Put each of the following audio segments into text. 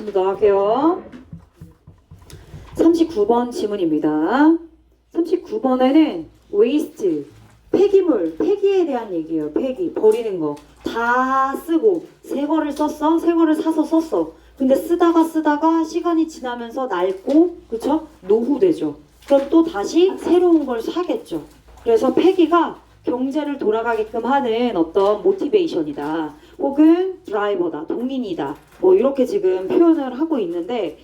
질문 더 할게요. 39번 지문입니다. 39번에는 waste, 폐기물, 폐기에 대한 얘기예요. 폐기, 버리는 거. 다 쓰고 새 거를 썼어? 새 거를 사서 썼어. 근데 쓰다가 시간이 지나면서 낡고, 그쵸? 노후되죠. 그럼 또 다시 새로운 걸 사겠죠. 그래서 폐기가 경제를 돌아가게끔 하는 어떤 모티베이션이다. 혹은 드라이버다, 동인이다. 뭐 이렇게 지금 표현을 하고 있는데,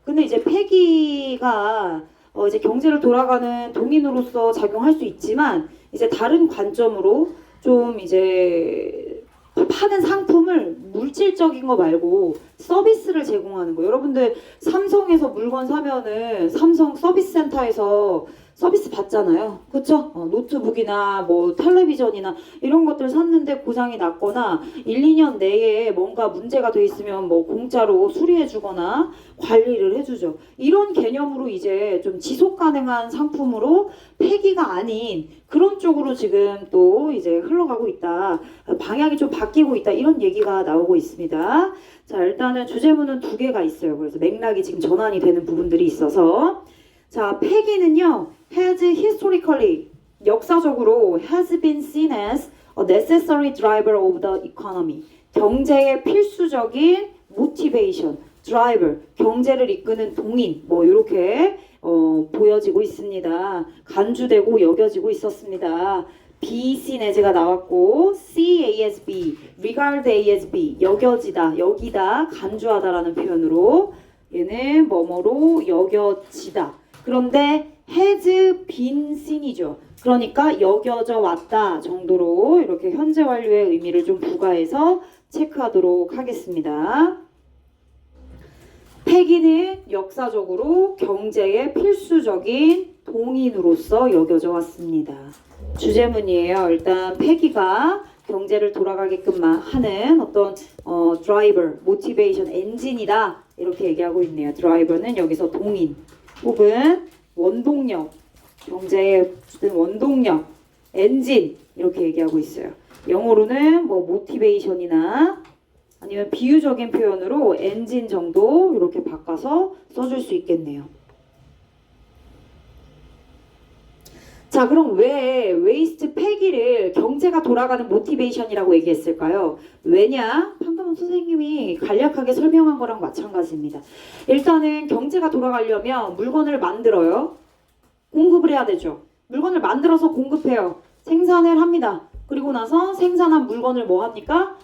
근데 이제 폐기가 이제 경제를 돌아가는 동인으로서 작용할 수 있지만, 이제 다른 관점으로 좀 이제 파는 상품을 물질적인 거 말고 서비스를 제공하는 거. 여러분들 삼성에서 물건 사면은 삼성 서비스 센터에서 서비스 받잖아요. 그쵸? 노트북이나 뭐 텔레비전이나 이런 것들 샀는데 고장이 났거나 1, 2년 내에 뭔가 문제가 돼 있으면 뭐 공짜로 수리해 주거나 관리를 해주죠. 이런 개념으로 이제 좀 지속 가능한 상품으로 폐기가 아닌 그런 쪽으로 지금 또 이제 흘러가고 있다. 방향이 좀 바뀌고 있다. 이런 얘기가 나오고 있습니다. 자, 일단은 주제문은 두 개가 있어요. 그래서 맥락이 지금 전환이 되는 부분들이 있어서, 자, 폐기는요, has historically, 역사적으로 has been seen as a necessary driver of the economy. 경제의 필수적인 motivation, driver, 경제를 이끄는 동인, 뭐 이렇게 보여지고 있습니다. 간주되고 여겨지고 있었습니다. be seen as가 나왔고, see A as B, regard A as B, 여겨지다, 여기다, 간주하다라는 표현으로 얘는 뭐뭐로 여겨지다. 그런데 has been seen이죠. 그러니까 여겨져 왔다 정도로 이렇게 현재 완료의 의미를 좀 부과해서 체크하도록 하겠습니다. 폐기는 역사적으로 경제의 필수적인 동인으로서 여겨져 왔습니다. 주제문이에요. 일단 폐기가 경제를 돌아가게끔 하는 어떤 드라이버, 모티베이션, 엔진이다 이렇게 얘기하고 있네요. 드라이버는 여기서 동인 혹은 원동력, 경제의 원동력, 엔진 이렇게 얘기하고 있어요. 영어로는 뭐 모티베이션이나 아니면 비유적인 표현으로 엔진 정도 이렇게 바꿔서 써줄 수 있겠네요. 자, 그럼 왜 웨이스트 폐기를 경제가 돌아가는 모티베이션이라고 얘기했을까요? 왜냐? 방금 선생님이 간략하게 설명한 거랑 마찬가지입니다. 일단은 경제가 돌아가려면 물건을 만들어요. 공급을 해야 되죠. 물건을 만들어서 공급해요. 생산을 합니다. 그리고 나서 생산한 물건을 뭐 합니까?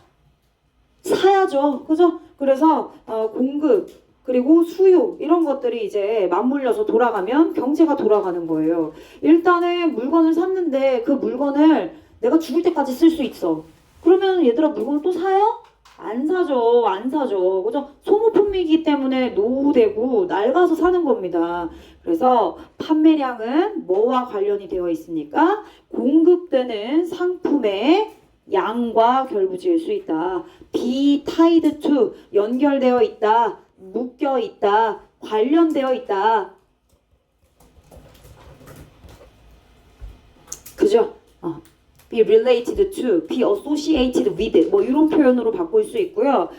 사야죠. 그죠? 그래서 공급 그리고 수요 이런 것들이 이제 맞물려서 돌아가면 경제가 돌아가는 거예요. 일단은 물건을 샀는데 그 물건을 내가 죽을 때까지 쓸 수 있어. 그러면 얘들아 물건을 또 사요? 안 사죠. 안 사죠. 그죠? 소모품이기 때문에 노후되고 낡아서 사는 겁니다. 그래서 판매량은 뭐와 관련이 되어 있습니까? 공급되는 상품의 양과 결부지을 수 있다. be tied to, 연결되어 있다. 묶여 있다. 관련되어 있다. 그죠? be related to, be associated with 뭐 이런 표현으로 바꿀 수 있고요.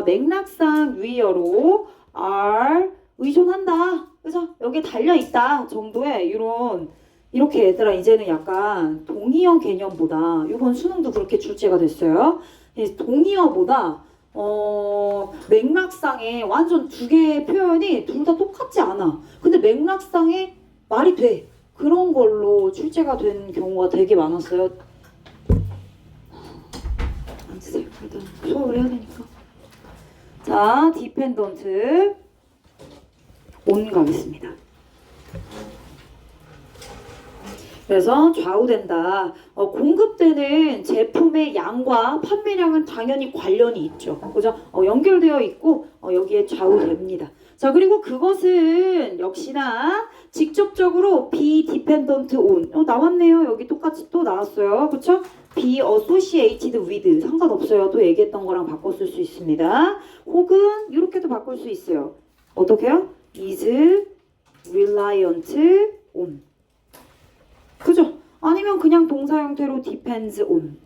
맥락상 위어로 are 의존한다. 그래서 여기에 달려있다 정도의 이런 이렇게 얘들아 이제는 약간 동의어 개념보다 이건 수능도 그렇게 출제가 됐어요. 동의어보다 맥락상에 완전 두 개의 표현이 둘 다 똑같지 않아. 근데 맥락상에 말이 돼. 그런 걸로 출제가 된 경우가 되게 많았어요. 앉으세요. 일단 수업을 해야 되니까. 자, 디펜던트 on 가겠습니다. 그래서 좌우된다. 공급되는 제품의 양과 판매량은 당연히 관련이 있죠. 그죠? 연결되어 있고 여기에 좌우됩니다. 자, 그리고 그것은 역시나 직접적으로 be dependent on 나왔네요. 여기 똑같이 또 나왔어요. 그쵸? be associated with 상관없어요. 또 얘기했던 거랑 바꿔 쓸 수 있습니다. 혹은 이렇게도 바꿀 수 있어요. 어떻게요? is reliant on. 그죠? 아니면 그냥 동사 형태로 depends on.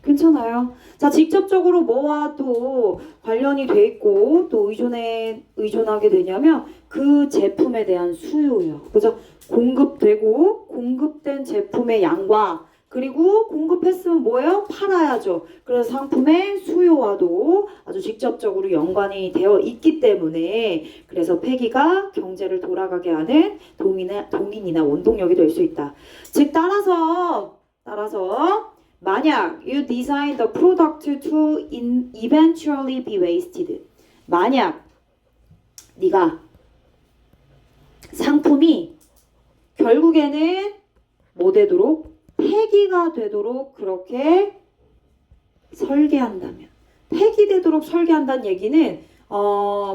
괜찮아요. 자, 직접적으로 뭐와 또 관련이 돼 있고 또 의존하게 되냐면 그 제품에 대한 수요요. 그죠? 공급되고 공급된 제품의 양과 그리고 공급했으면 뭐예요? 팔아야죠. 그래서 상품의 수요와도 아주 직접적으로 연관이 되어 있기 때문에 그래서 폐기가 경제를 돌아가게 하는 동인이나 원동력이 될 수 있다. 즉 따라서 만약 you design the product to eventually be wasted. 만약 네가 상품이 결국에는 뭐 되도록 폐기가 되도록 그렇게 설계한다면 폐기되도록 설계한다는 얘기는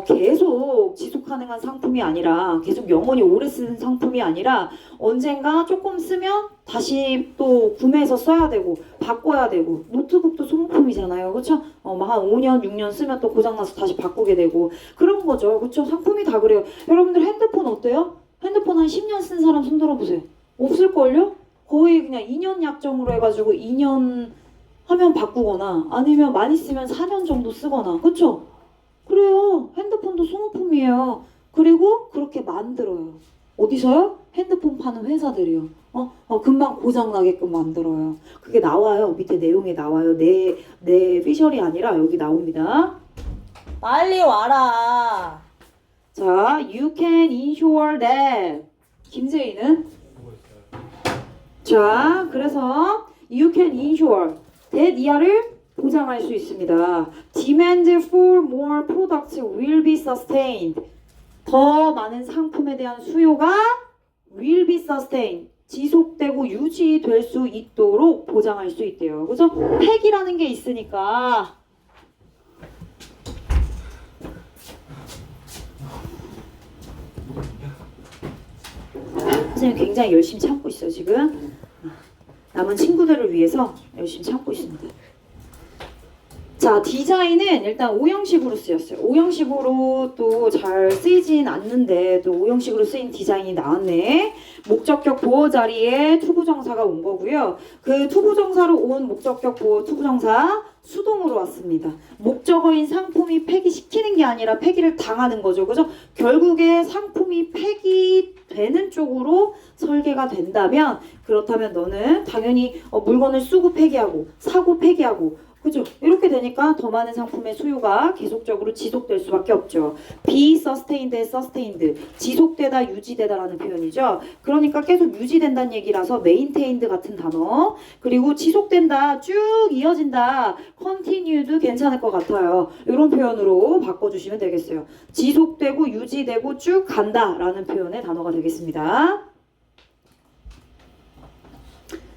계속 지속 가능한 상품이 아니라 계속 영원히 오래 쓰는 상품이 아니라 언젠가 조금 쓰면 다시 또 구매해서 써야 되고 바꿔야 되고 노트북도 소모품이잖아요. 그렇죠? 한 5년 6년 쓰면 또 고장나서 다시 바꾸게 되고 그런 거죠. 그렇죠? 상품이 다 그래요. 여러분들 핸드폰 어때요? 핸드폰 한 10년 쓴 사람 손 들어보세요. 없을걸요? 거의 그냥 2년 약정으로 해가지고 2년 하면 바꾸거나 아니면 많이 쓰면 4년 정도 쓰거나 그쵸? 그래요. 핸드폰도 소모품이에요. 그리고 그렇게 만들어요. 어디서요? 핸드폰 파는 회사들이요. 금방 고장나게끔 만들어요. 그게 나와요. 밑에 내용에 나와요. 내 피셜이 아니라 여기 나옵니다. 빨리 와라. 자, you can ensure that. 김세희는? 자, 그래서 you can ensure that 이하를 보장할 수 있습니다. Demand for more products will be sustained. 더 많은 상품에 대한 수요가 will be sustained. 지속되고 유지될 수 있도록 보장할 수 있대요. 그죠? 팩이라는 게 있으니까 선생님 굉장히 열심히 참고 있어요 지금. 남은 친구들을 위해서 열심히 참고 있습니다. 자, 디자인은 일단 O형식으로 쓰였어요. O형식으로 또 잘 쓰이진 않는데 또 O형식으로 쓰인 디자인이 나왔네. 목적격 보호 자리에 투부정사가 온 거고요. 그 투부정사로 온 목적격 보호 투부정사 수동으로 왔습니다. 목적어인 상품이 폐기시키는 게 아니라 폐기를 당하는 거죠. 그죠? 결국에 상품이 폐기되는 쪽으로 설계가 된다면 그렇다면 너는 당연히 물건을 쓰고 폐기하고 사고 폐기하고 그죠? 이렇게 되니까 더 많은 상품의 수요가 계속적으로 지속될 수밖에 없죠. be sustained, sustained. 지속되다, 유지되다라는 표현이죠. 그러니까 계속 유지된다는 얘기라서 maintained 같은 단어. 그리고 지속된다, 쭉 이어진다, continued 괜찮을 것 같아요. 이런 표현으로 바꿔주시면 되겠어요. 지속되고 유지되고 쭉 간다라는 표현의 단어가 되겠습니다.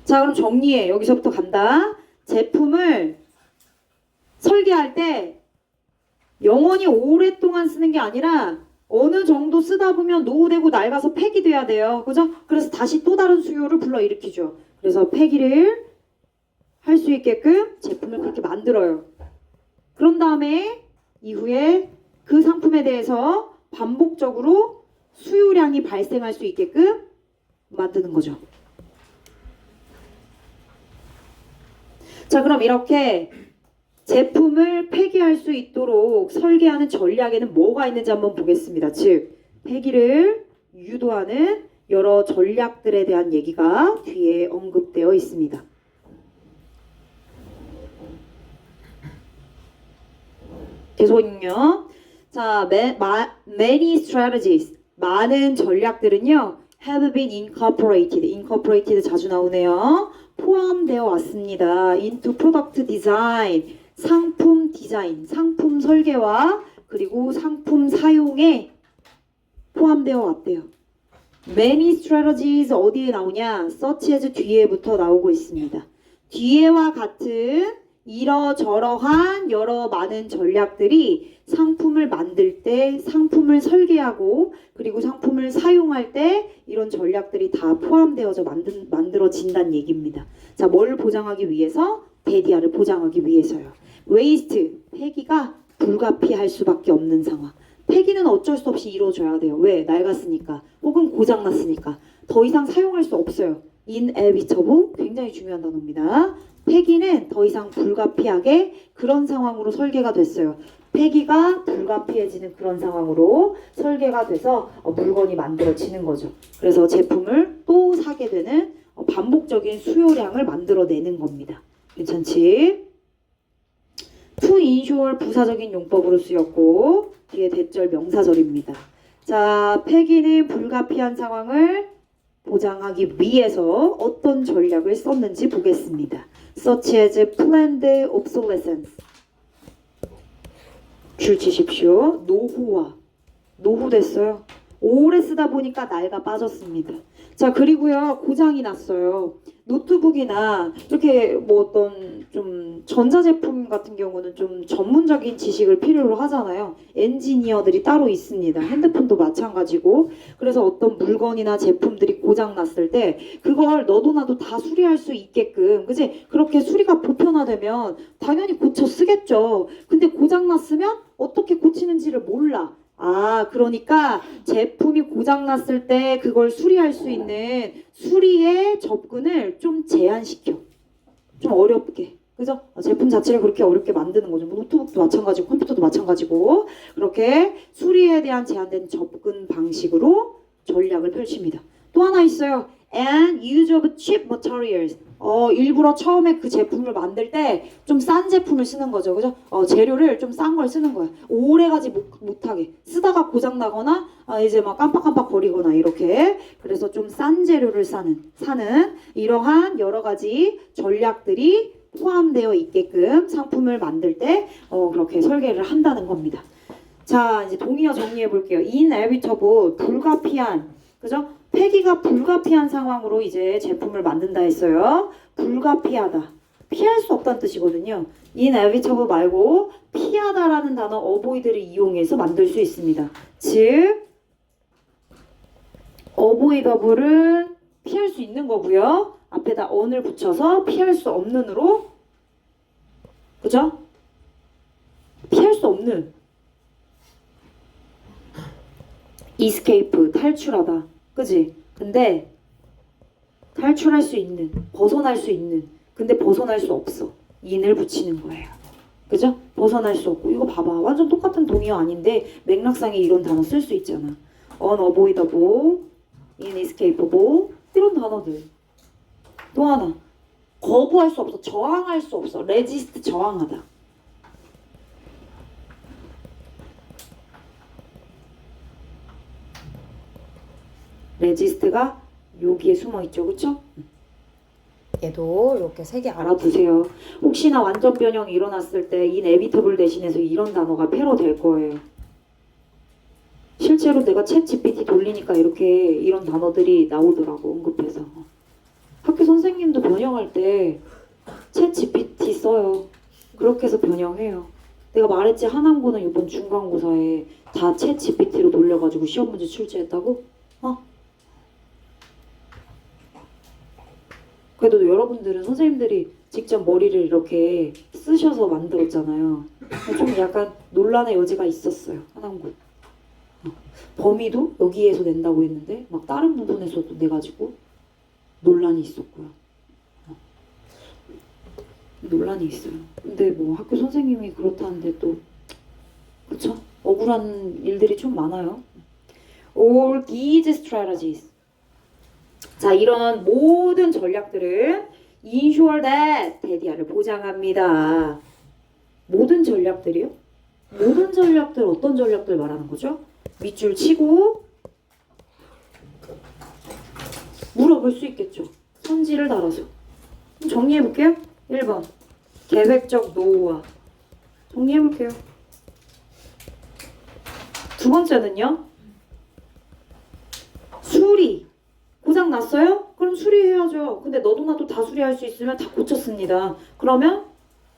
자, 그럼 정리해. 여기서부터 간다. 제품을 설계할 때 영원히 오랫동안 쓰는 게 아니라 어느 정도 쓰다 보면 노후되고 낡아서 폐기돼야 돼요. 그죠? 그래서 다시 또 다른 수요를 불러일으키죠. 그래서 폐기를 할 수 있게끔 제품을 그렇게 만들어요. 그런 다음에 이후에 그 상품에 대해서 반복적으로 수요량이 발생할 수 있게끔 만드는 거죠. 자, 그럼 이렇게 제품을 폐기할 수 있도록 설계하는 전략에는 뭐가 있는지 한번 보겠습니다. 즉, 폐기를 유도하는 여러 전략들에 대한 얘기가 뒤에 언급되어 있습니다. 계속은요. 자, many strategies. 많은 전략들은요. have been incorporated. incorporated 자주 나오네요. 포함되어 왔습니다. into product design. 상품 디자인, 상품 설계와 그리고 상품 사용에 포함되어 왔대요. Many strategies 어디에 나오냐? such as 뒤에부터 나오고 있습니다. 뒤에와 같은 이러저러한 여러 많은 전략들이 상품을 만들 때, 상품을 설계하고 그리고 상품을 사용할 때 이런 전략들이 다 포함되어서 만들어진다는 얘기입니다. 자, 뭘 보장하기 위해서? 데디아를 보장하기 위해서요. 웨이스트, 폐기가 불가피할 수밖에 없는 상황. 폐기는 어쩔 수 없이 이루어져야 돼요. 왜? 낡았으니까. 혹은 고장났으니까. 더 이상 사용할 수 없어요. inevitable, 굉장히 중요한 단어입니다. 폐기는 더 이상 불가피하게 그런 상황으로 설계가 됐어요. 폐기가 불가피해지는 그런 상황으로 설계가 돼서 물건이 만들어지는 거죠. 그래서 제품을 또 사게 되는 반복적인 수요량을 만들어내는 겁니다. 괜찮지? to ensure 부사적인 용법으로 쓰였고 뒤에 대절 명사절입니다. 자, 폐기는 불가피한 상황을 보장하기 위해서 어떤 전략을 썼는지 보겠습니다. Such as planned obsolescence. 줄 치십시오. 노후됐어요. 오래 쓰다 보니까 낡아 빠졌습니다. 자, 그리고요, 고장이 났어요. 노트북이나 이렇게 뭐 어떤 좀 전자제품 같은 경우는 좀 전문적인 지식을 필요로 하잖아요. 엔지니어들이 따로 있습니다. 핸드폰도 마찬가지고. 그래서 어떤 물건이나 제품들이 고장 났을 때 그걸 너도 나도 다 수리할 수 있게끔, 그치? 그렇게 수리가 보편화되면 당연히 고쳐 쓰겠죠. 근데 고장 났으면 어떻게 고치는지를 몰라. 아, 그러니까 제품이 고장났을 때 그걸 수리할 수 있는 수리의 접근을 좀 제한시켜. 좀 어렵게. 그죠? 제품 자체를 그렇게 어렵게 만드는 거죠. 뭐 노트북도 마찬가지고 컴퓨터도 마찬가지고 그렇게 수리에 대한 제한된 접근 방식으로 전략을 펼칩니다. 또 하나 있어요. And use of cheap materials. 일부러 처음에 그 제품을 만들 때 좀 싼 제품을 쓰는 거죠. 그죠? 재료를 좀 싼 걸 쓰는 거야. 오래가지 못하게. 쓰다가 고장나거나, 이제 막 깜빡깜빡 버리거나, 이렇게. 그래서 좀 싼 재료를 사는 이러한 여러 가지 전략들이 포함되어 있게끔 상품을 만들 때, 그렇게 설계를 한다는 겁니다. 자, 이제 동의어 정리해 볼게요. inevitable, 불가피한. 그죠? 폐기가 불가피한 상황으로 이제 제품을 만든다 했어요. 불가피하다. 피할 수 없다는 뜻이거든요. inevitable 말고 피하다라는 단어 avoid를 이용해서 만들 수 있습니다. 즉 avoidable은 피할 수 있는 거고요. 앞에다 on을 붙여서 피할 수 없는으로, 그죠? 피할 수 없는 escape, 탈출하다. 그지? 근데 탈출할 수 있는, 벗어날 수 있는, 근데 벗어날 수 없어. in을 붙이는 거예요. 그죠? 벗어날 수 없고. 이거 봐봐. 완전 똑같은 동의어 아닌데 맥락상에 이런 단어 쓸 수 있잖아. unavoidable, inescapable 이런 단어들. 또 하나. 거부할 수 없어. 저항할 수 없어. resist, 저항하다. resist가 여기에 숨어있죠. 그쵸? 얘도 이렇게 세 개 알아두세요. 혹시나 완전 변형이 일어났을 때 inevitable 대신해서 이런 단어가 패러 될 거예요. 실제로 내가 챗 GPT 돌리니까 이렇게 이런 단어들이 나오더라고. 언급해서. 학교 선생님도 변형할 때 챗 GPT 써요. 그렇게 해서 변형해요. 내가 말했지, 하남고는 이번 중간고사에 다 챗 GPT로 돌려가지고 시험 문제 출제했다고? 그래도 여러분들은 선생님들이 직접 머리를 이렇게 쓰셔서 만들었잖아요. 좀 약간 논란의 여지가 있었어요. 하남고. 범위도 여기에서 낸다고 했는데 막 다른 부분에서도 내가지고 논란이 있었고요. 논란이 있어요. 근데 뭐 학교 선생님이 그렇다는데 또 그쵸? 억울한 일들이 좀 많아요. All these strategies. 자, 이런 모든 전략들은 ensure that 대디아를 보장합니다. 모든 전략들이요? 모든 전략들, 어떤 전략들 말하는 거죠? 밑줄 치고 물어볼 수 있겠죠. 선지를 달아서. 정리해 볼게요. 1번 계획적 노후화. 정리해 볼게요. 두 번째는요. 수리. 고장 났어요? 그럼 수리해야죠. 근데 너도 나도 다 수리할 수 있으면 다 고쳤습니다. 그러면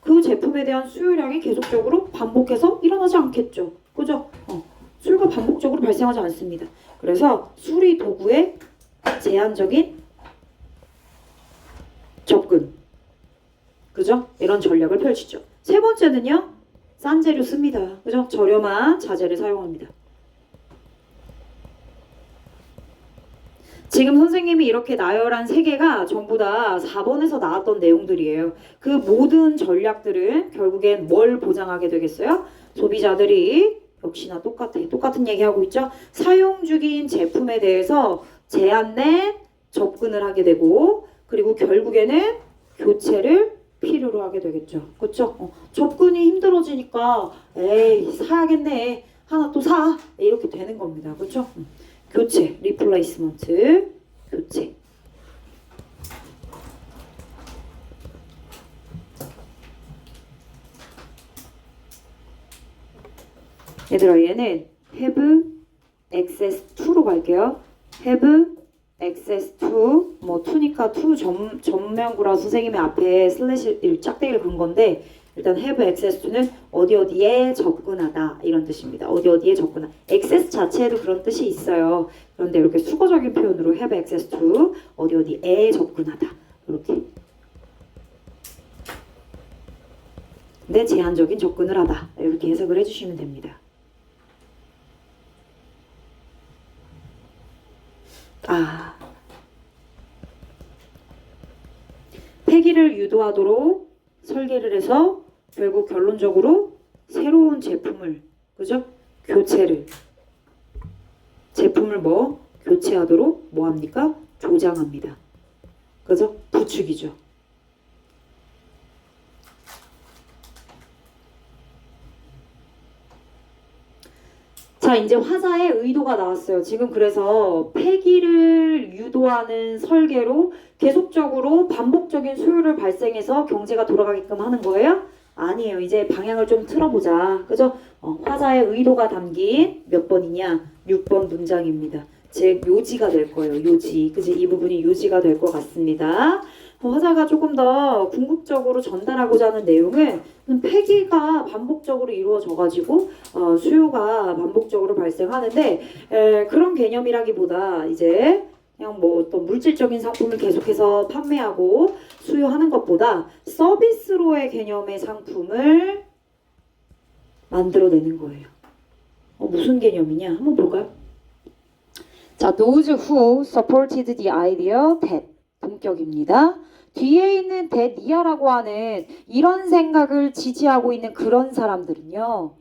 그 제품에 대한 수요량이 계속적으로 반복해서 일어나지 않겠죠. 그죠? 수요가 반복적으로 발생하지 않습니다. 그래서 수리 도구의 제한적인 접근. 그죠? 이런 전략을 펼치죠. 세 번째는요. 싼 재료 씁니다. 그죠? 저렴한 자재를 사용합니다. 지금 선생님이 이렇게 나열한 세 개가 전부 다 4번에서 나왔던 내용들이에요. 그 모든 전략들은 결국엔 뭘 보장하게 되겠어요? 소비자들이 역시나 똑같은 얘기하고 있죠. 사용 중인 제품에 대해서 제한된 접근을 하게 되고 그리고 결국에는 교체를 필요로 하게 되겠죠. 그렇죠? 접근이 힘들어지니까 에이 사야겠네. 하나 또 사. 이렇게 되는 겁니다. 그렇죠? 교체, 리플레이스먼트, 교체. 얘들아 얘는 have access to로 갈게요. have access to 뭐 to니까 to 전면구라 선생님의 앞에 슬래시 짝대기를 그은 건데 일단 have access to는 어디에 접근하다 이런 뜻입니다. 어디에 접근하다. access 자체에도 그런 뜻이 있어요. 그런데 이렇게 수거적인 표현으로 have access to 어디에 접근하다 이렇게. 근데 제한적인 접근을 하다 이렇게 해석을 해주시면 됩니다. 폐기를 유도하도록 설계를 해서 결국 결론적으로 새로운 제품을 그죠? 제품을 교체하도록 뭐합니까? 조장합니다. 그죠? 부추기죠. 자 이제 화자의 의도가 나왔어요. 지금 그래서 폐기를 유도하는 설계로 계속적으로 반복적인 수요를 발생해서 경제가 돌아가게끔 하는 거예요? 아니에요. 이제 방향을 좀 틀어보자. 그죠? 화자의 의도가 담긴 몇 번이냐? 6번 문장입니다. 즉 요지가 될 거예요. 요지. 그지? 이 부분이 요지가 될 것 같습니다. 화자가 조금 더 궁극적으로 전달하고자 하는 내용은 폐기가 반복적으로 이루어져 가지고 수요가 반복적으로 발생하는데 그런 개념이라기보다 이제 그냥 뭐 어떤 물질적인 상품을 계속해서 판매하고 수요하는 것보다 서비스로의 개념의 상품을 만들어내는 거예요. 무슨 개념이냐? 한번 볼까요? 자, those who supported the idea that 동격입니다. 뒤에 있는 that이야라고 하는 이런 생각을 지지하고 있는 그런 사람들은요.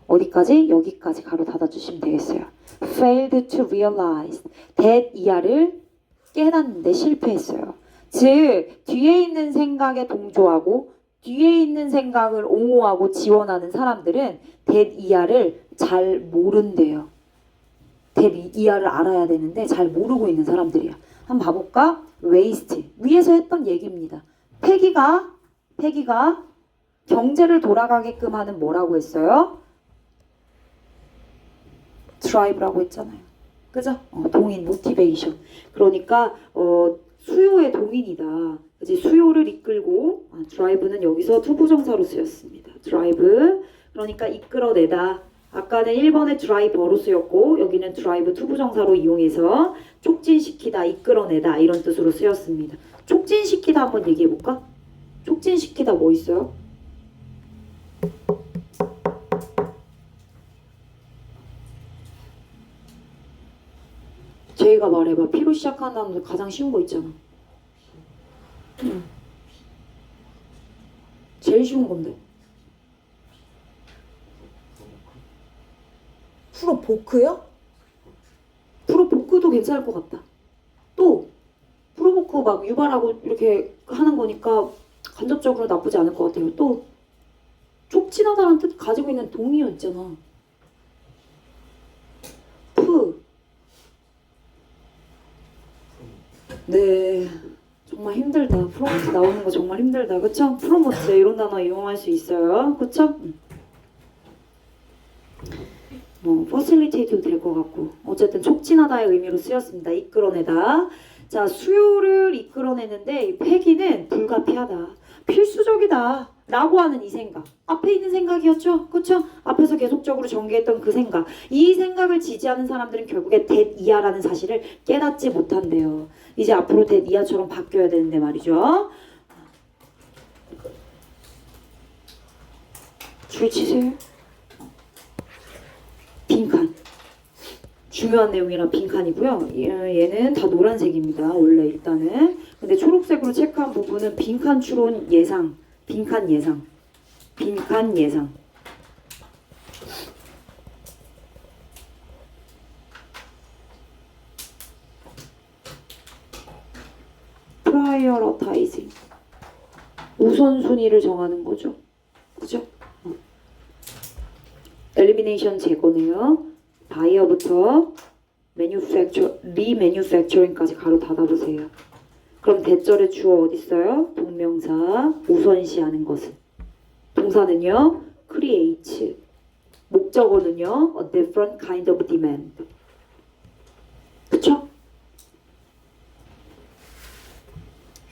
어디까지? 여기까지 가로 닫아주시면 되겠어요. failed to realize that이야를 깨닫는데 실패했어요. 즉 뒤에 있는 생각에 동조하고 뒤에 있는 생각을 옹호하고 지원하는 사람들은 that이야를 잘 모른대요. that이야를 알아야 되는데 잘 모르고 있는 사람들이야. 한번 봐볼까? waste 위에서 했던 얘기입니다. 폐기가 경제를 돌아가게끔 하는 뭐라고 했어요? drive라고 했잖아요. 그죠? 동인, motivation. 그러니까 수요의 동인이다. 그치? 수요를 이끌고 drive는 여기서 투부정사로 쓰였습니다. drive 그러니까 이끌어내다. 아까는 1번에 drive로 쓰였고 여기는 drive 투부정사로 이용해서 촉진시키다, 이끌어내다 이런 뜻으로 쓰였습니다. 촉진시키다 한번 얘기해볼까? 촉진시키다 뭐 있어요? 제이가 말해봐. P로 시작하는 단어 가장 쉬운 거 있잖아. 제일 쉬운 건데. 프로보크요? 프로보크도 괜찮을 것 같다. 또 프로보크 막 유발하고 이렇게 하는 거니까 간접적으로 나쁘지 않을 것 같아요. 또 촉진하다는 뜻 가지고 있는 동의어 있잖아. 네, 정말 힘들다. 프로모트 나오는 거 정말 힘들다. 그쵸? 프로모트 이런 단어 이용할 수 있어요. 그쵸? 뭐 퍼실리테이트도 될 것 같고 어쨌든 촉진하다의 의미로 쓰였습니다. 이끌어내다. 자, 수요를 이끌어내는데 이 폐기는 불가피하다. 필수적이다. 라고 하는 이 생각. 앞에 있는 생각이었죠? 그쵸? 앞에서 계속적으로 전개했던 그 생각. 이 생각을 지지하는 사람들은 결국에 that이야라는 사실을 깨닫지 못한대요. 이제 앞으로 that이야처럼 바뀌어야 되는데 말이죠. 줄 치세요. 빈칸. 중요한 내용이라 빈칸이고요. 얘는 다 노란색입니다. 원래 일단은. 근데 초록색으로 체크한 부분은 빈칸 추론 예상, 빈칸 예상, 빈칸 예상. 프라이어러타이징. 우선순위를 정하는 거죠. 그죠? 엘리미네이션 제거네요. 바이어부터 리매뉴팩처링까지 가로 닫아보세요. 그럼 대절의 주어 어디 있어요? 동명사 우선시하는 것은. 동사는요. create. 목적어는요. a different kind of demand. 그쵸?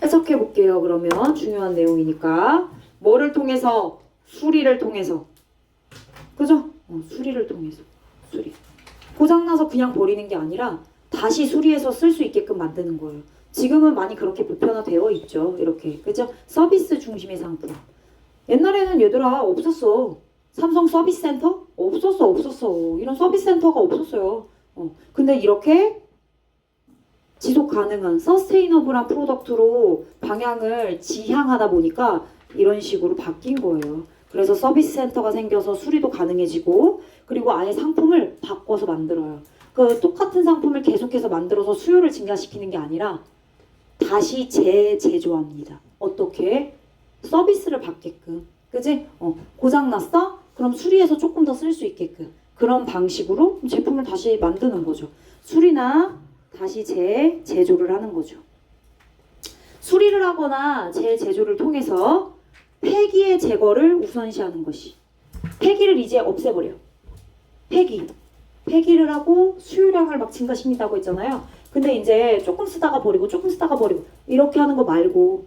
해석해 볼게요. 그러면 중요한 내용이니까 뭐를 통해서? 수리를 통해서. 그죠? 수리를 통해서. 수리. 고장나서 그냥 버리는 게 아니라 다시 수리해서 쓸 수 있게끔 만드는 거예요. 지금은 많이 그렇게 보편화되어 있죠. 이렇게. 그죠? 서비스 중심의 상품. 옛날에는 얘들아 없었어. 삼성 서비스 센터? 없었어. 이런 서비스 센터가 없었어요. 근데 이렇게 지속 가능한 서스테이너블한 프로덕트로 방향을 지향하다 보니까 이런 식으로 바뀐 거예요. 그래서 서비스 센터가 생겨서 수리도 가능해지고 그리고 아예 상품을 바꿔서 만들어요. 그 똑같은 상품을 계속해서 만들어서 수요를 증가시키는 게 아니라 다시 재제조합니다. 어떻게? 서비스를 받게끔. 그지? 고장났어? 그럼 수리해서 조금 더 쓸 수 있게끔. 그런 방식으로 제품을 다시 만드는 거죠. 수리나 다시 재제조를 하는 거죠. 수리를 하거나 재제조를 통해서 폐기의 제거를 우선시하는 것이. 폐기를 이제 없애버려. 폐기를 하고 수요량을 막 증가시킨다고 했잖아요. 근데 이제 조금 쓰다가 버리고 이렇게 하는 거 말고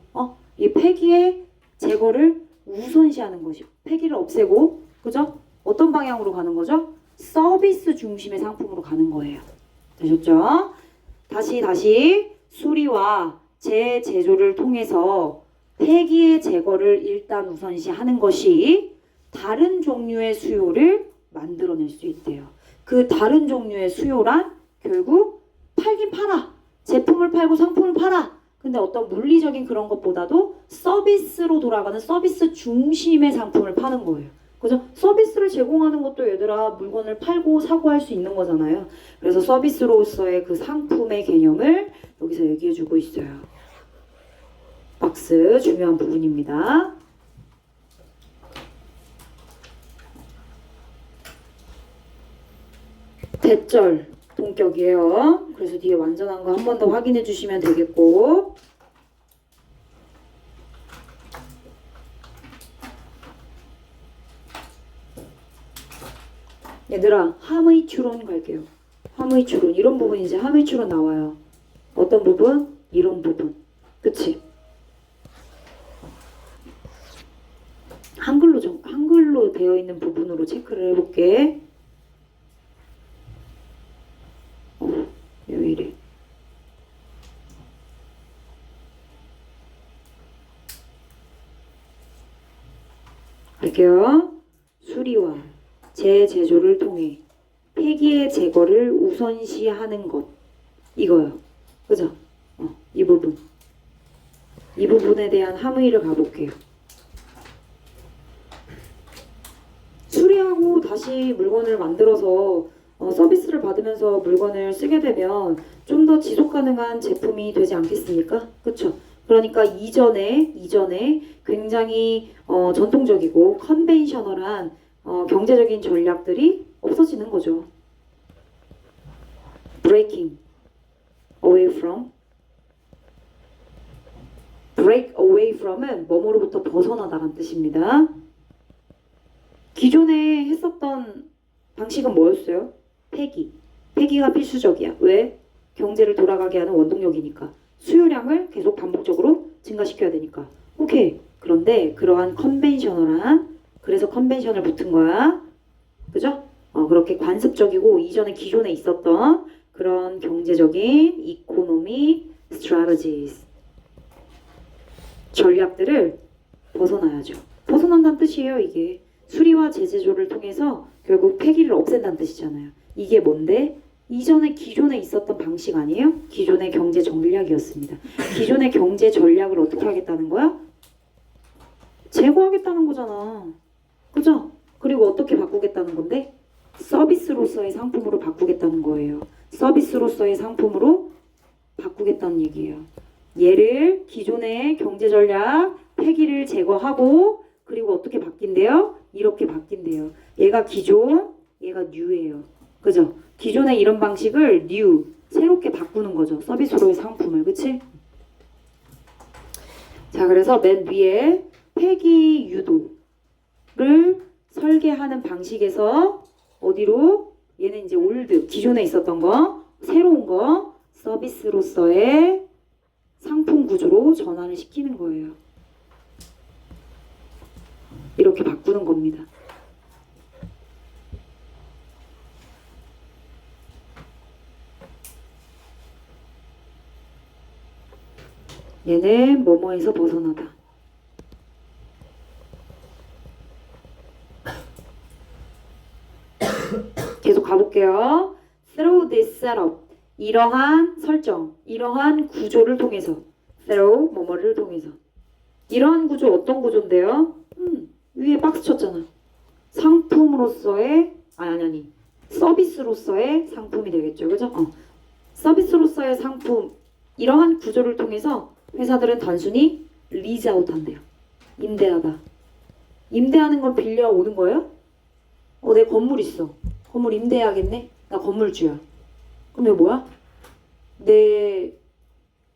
이 폐기의 제거를 우선시하는 것이요. 폐기를 없애고 그죠? 어떤 방향으로 가는 거죠? 서비스 중심의 상품으로 가는 거예요. 되셨죠? 다시 수리와 재제조를 통해서 폐기의 제거를 일단 우선시하는 것이 다른 종류의 수요를 만들어낼 수 있대요. 그 다른 종류의 수요란 결국 팔긴 팔아. 제품을 팔고 상품을 팔아. 근데 어떤 물리적인 그런 것보다도 서비스로 돌아가는 서비스 중심의 상품을 파는 거예요. 그죠? 서비스를 제공하는 것도 얘들아 물건을 팔고 사고 할 수 있는 거잖아요. 그래서 서비스로서의 그 상품의 개념을 여기서 얘기해주고 있어요. 박스 중요한 부분입니다. 대절 동격이에요. 그래서 뒤에 완전한 거 한 번 더 확인해 주시면 되겠고 얘들아 함의 추론 갈게요. 함의 추론 이런 부분 이제 함의 추론 나와요. 어떤 부분? 이런 부분. 그치? 한글로 되어 있는 부분으로 체크를 해볼게. 왜 이래? 할게요. 수리와 재제조를 통해 폐기의 제거를 우선시하는 것. 이거요. 그죠? 이 부분. 이 부분에 대한 함의를 가볼게요. 수리하고 다시 물건을 만들어서 서비스를 받으면서 물건을 쓰게 되면 좀 더 지속 가능한 제품이 되지 않겠습니까? 그쵸? 그러니까 이전에 굉장히 전통적이고 컨벤셔널한 경제적인 전략들이 없어지는 거죠. Breaking away from. break away from은 뭐뭐로부터 벗어나다란 뜻입니다. 기존에 했었던 방식은 뭐였어요? 폐기가 필수적이야. 왜? 경제를 돌아가게 하는 원동력이니까. 수요량을 계속 반복적으로 증가시켜야 되니까. 오케이. 그런데 그러한 그래서 컨벤션을 붙은 거야. 그죠? 그렇게 관습적이고 이전에 기존에 있었던 그런 경제적인 economic strategies 전략들을 벗어나야죠. 벗어난다는 뜻이에요. 이게 수리와 재제조를 통해서 결국 폐기를 없앤다는 뜻이잖아요. 이게 뭔데? 이전에 기존에 있었던 방식 아니에요? 기존의 경제 전략이었습니다. 기존의 경제 전략을 어떻게 하겠다는 거야? 제거하겠다는 거잖아. 그죠? 그리고 어떻게 바꾸겠다는 건데? 서비스로서의 상품으로 바꾸겠다는 거예요. 서비스로서의 상품으로 바꾸겠다는 얘기예요. 얘를 기존의 경제 전략 폐기를 제거하고 그리고 어떻게 바뀐대요? 이렇게 바뀐대요. 얘가 기존, 얘가 뉴예요. 그죠? 기존의 이런 방식을 뉴, 새롭게 바꾸는 거죠. 서비스로의 상품을. 그치? 자, 그래서 맨 위에 폐기 유도를 설계하는 방식에서 어디로? 얘는 이제 올드, 기존에 있었던 거, 새로운 거, 서비스로서의 상품 구조로 전환을 시키는 거예요. 이렇게 바꾸는 겁니다. 얘는 뭐뭐에서 벗어나다. 계속 가볼게요. Through this setup. 이러한 설정, 이러한 구조를 통해서. Through 뭐뭐를 통해서. 이러한 구조 어떤 구조인데요? 위에 박스 쳤잖아. 상품으로서의 아니 서비스로서의 상품이 되겠죠. 그죠? 서비스로서의 상품 이러한 구조를 통해서 회사들은 단순히 리즈아웃 한대요. 임대하다. 임대하는 건 빌려오는 거예요? 내 건물 있어. 건물 임대해야겠네? 나 건물주야. 그럼 이거 뭐야? 내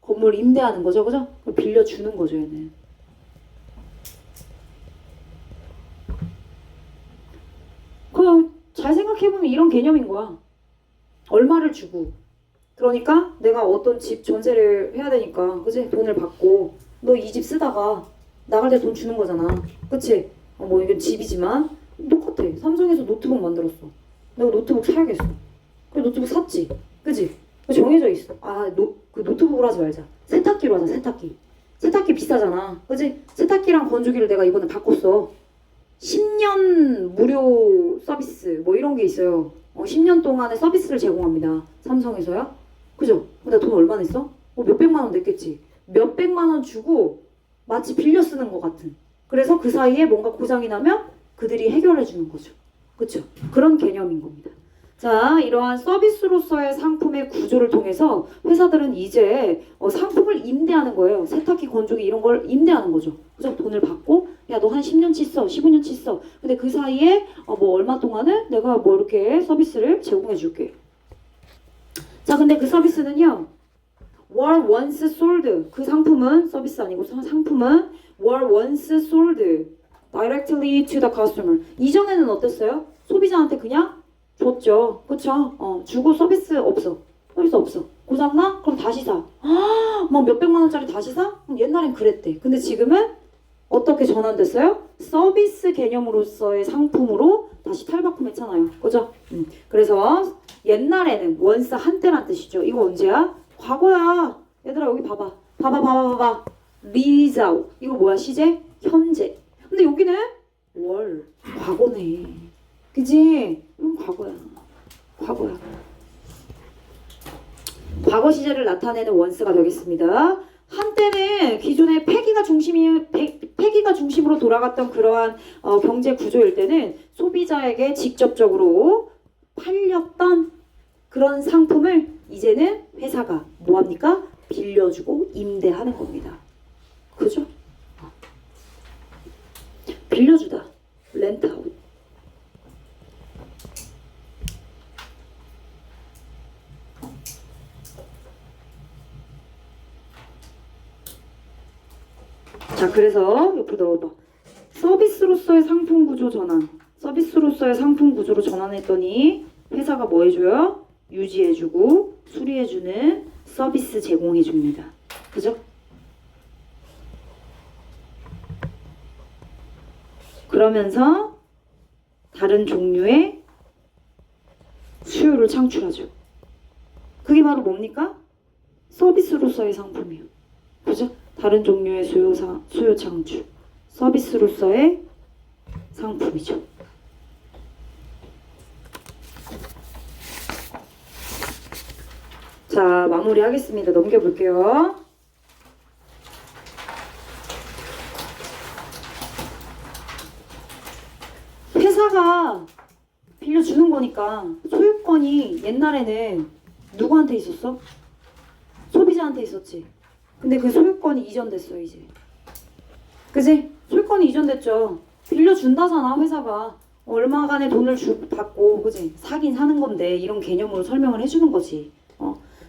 건물 임대하는 거죠. 그죠? 그럼 빌려주는 거죠. 얘는. 그냥 잘 생각해보면 이런 개념인 거야. 얼마를 주고 그러니까 내가 어떤 집 전세를 해야 되니까 그치? 돈을 받고 너 이 집 쓰다가 나갈 때 돈 주는 거잖아. 그치? 뭐 이건 집이지만 똑같아. 삼성에서 노트북 만들었어. 내가 노트북 사야겠어. 그래 노트북 샀지. 그치? 정해져 있어. 그 노트북으로 하지 말자. 세탁기로 하자. 세탁기. 세탁기 비싸잖아. 그치? 세탁기랑 건조기를 내가 이번에 바꿨어. 10년 무료 서비스 뭐 이런 게 있어요. 10년 동안의 서비스를 제공합니다. 삼성에서요. 그죠? 내가 돈 얼마 냈어? 몇백만 원 냈겠지. 몇백만 원 주고 마치 빌려 쓰는 것 같은. 그래서 그 사이에 뭔가 고장이 나면 그들이 해결해 주는 거죠. 그쵸? 그런 개념인 겁니다. 자, 이러한 서비스로서의 상품의 구조를 통해서 회사들은 이제 상품을 임대하는 거예요. 세탁기, 건조기 이런 걸 임대하는 거죠. 그죠? 돈을 받고 야, 너 한 10년치 써, 15년치 써. 근데 그 사이에 뭐 얼마 동안은 내가 뭐 이렇게 서비스를 제공해 줄게. 자, 근데 그 서비스는요. were once sold. 그 상품은 서비스 아니고 상품은 were once sold directly to the customer. 이전에는 어땠어요? 소비자한테 그냥 줬죠. 그쵸? 주고 서비스 없어. 서비스 없어. 고장나? 그럼 다시 사. 막 몇백만 원짜리 다시 사? 옛날엔 그랬대. 근데 지금은 어떻게 전환됐어요? 서비스 개념으로서의 상품으로 다시 탈바꿈했잖아요. 그죠? 그래서 옛날에는 once 한때란 뜻이죠. 이거 언제야? 과거야. 얘들아 여기 봐봐. 봐봐. lease out. 이거 뭐야? 시제? 현재. 근데 여기는 월. 과거네. 그지? 이건 과거야. 과거 시제를 나타내는 원스가 되겠습니다. 한때는 기존의 폐기가 중심으로 돌아갔던 그러한 경제 구조일 때는 소비자에게 직접적으로 팔렸던 그런 상품을 이제는 회사가 뭐합니까? 빌려주고 임대하는 겁니다. 그죠? 빌려주다. 렌트아웃. 자, 그래서 옆으로 넣어봐. 서비스로서의 상품 구조 전환. 서비스로서의 상품 구조로 전환했더니 회사가 뭐 해줘요? 유지해주고 수리해주는 서비스 제공해줍니다. 그죠? 그러면서 다른 종류의 수요를 창출하죠. 그게 바로 뭡니까? 서비스로서의 상품이요. 그죠? 다른 종류의 수요 창출. 서비스로서의 상품이죠. 자, 마무리하겠습니다. 넘겨볼게요. 회사가 빌려주는 거니까 소유권이 옛날에는 누구한테 있었어? 소비자한테 있었지. 근데 그 소유권이 이전됐어 이제. 그지? 소유권이 이전됐죠. 빌려준다잖아 회사가. 얼마간의 돈을 받고 그지? 사긴 사는 건데 이런 개념으로 설명을 해주는 거지.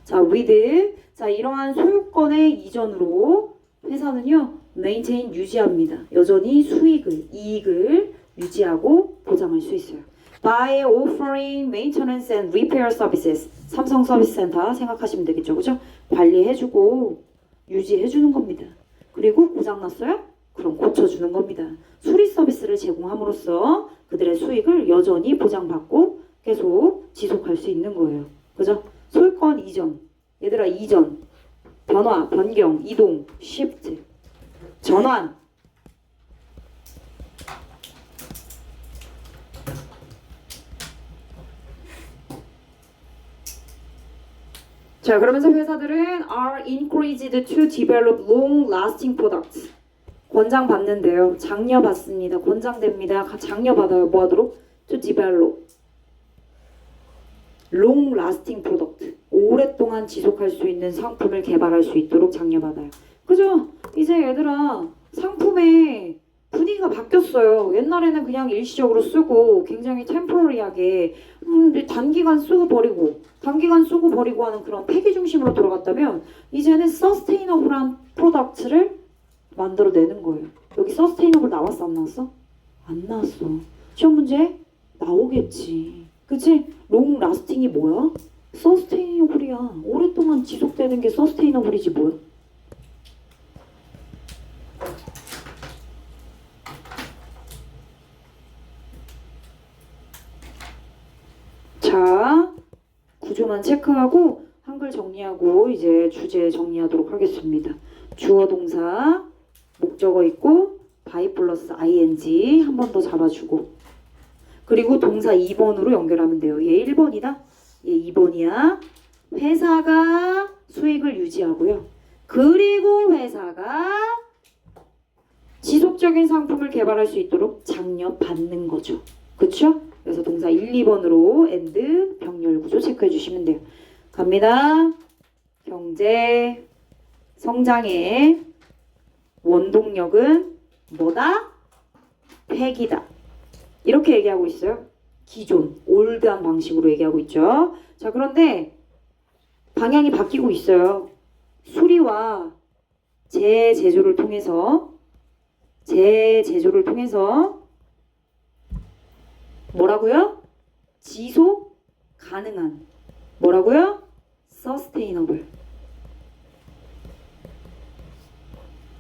자, with. 자, 이러한 소유권의 이전으로 회사는요 maintain 유지합니다. 여전히 수익을, 이익을 유지하고 보장할 수 있어요. By offering maintenance and repair services. 삼성 서비스 센터 생각하시면 되겠죠. 그죠? 관리해주고 유지해주는 겁니다. 그리고 고장났어요? 그럼 고쳐주는 겁니다. 수리 서비스를 제공함으로써 그들의 수익을 여전히 보장받고 계속 지속할 수 있는 거예요. 그죠? 소유권 이전. 얘들아, 이전. 변화, 변경, 이동, shift. 전환. 자, 그러면서 회사들은 are encouraged to develop long-lasting products. 권장받는데요. 장려받습니다. 권장됩니다. 장려받아요. 뭐 하도록? To develop long-lasting product. 오랫동안 지속할 수 있는 상품을 개발할 수 있도록 장려받아요. 그죠? 이제 얘들아, 상품의 분위기가 바뀌었어요. 옛날에는 그냥 일시적으로 쓰고 굉장히 템포러리하게 단기간 쓰고 버리고 하는 그런 폐기 중심으로 돌아갔다면 이제는 서스테이너블한 프로덕트를 만들어내는 거예요. 여기 서스테이너블 나왔어 안 나왔어? 안 나왔어. 시험 문제 나오겠지. 그치? 롱 라스팅이 뭐야? 서스테이너블이야. 오랫동안 지속되는 게 서스테이너블이지 뭐야? 자, 구조만 체크하고 한글 정리하고 이제 주제 정리하도록 하겠습니다. 주어 동사 목적어 있고 by 플러스 ing 한 번 더 잡아주고 그리고 동사 2번으로 연결하면 돼요. 얘 1번이다. 얘 2번이야. 회사가 수익을 유지하고요. 그리고 회사가 지속적인 상품을 개발할 수 있도록 장려받는 거죠. 그쵸? 그래서 동사 1, 2번으로 and 병렬 구조 체크해 주시면 돼요. 갑니다. 경제 성장의 원동력은 뭐다? 폐기다. 이렇게 얘기하고 있어요. 기존, 올드한 방식으로 얘기하고 있죠. 자, 그런데 방향이 바뀌고 있어요. 수리와 재제조를 통해서 뭐라고요? 지속 가능한 뭐라고요? sustainable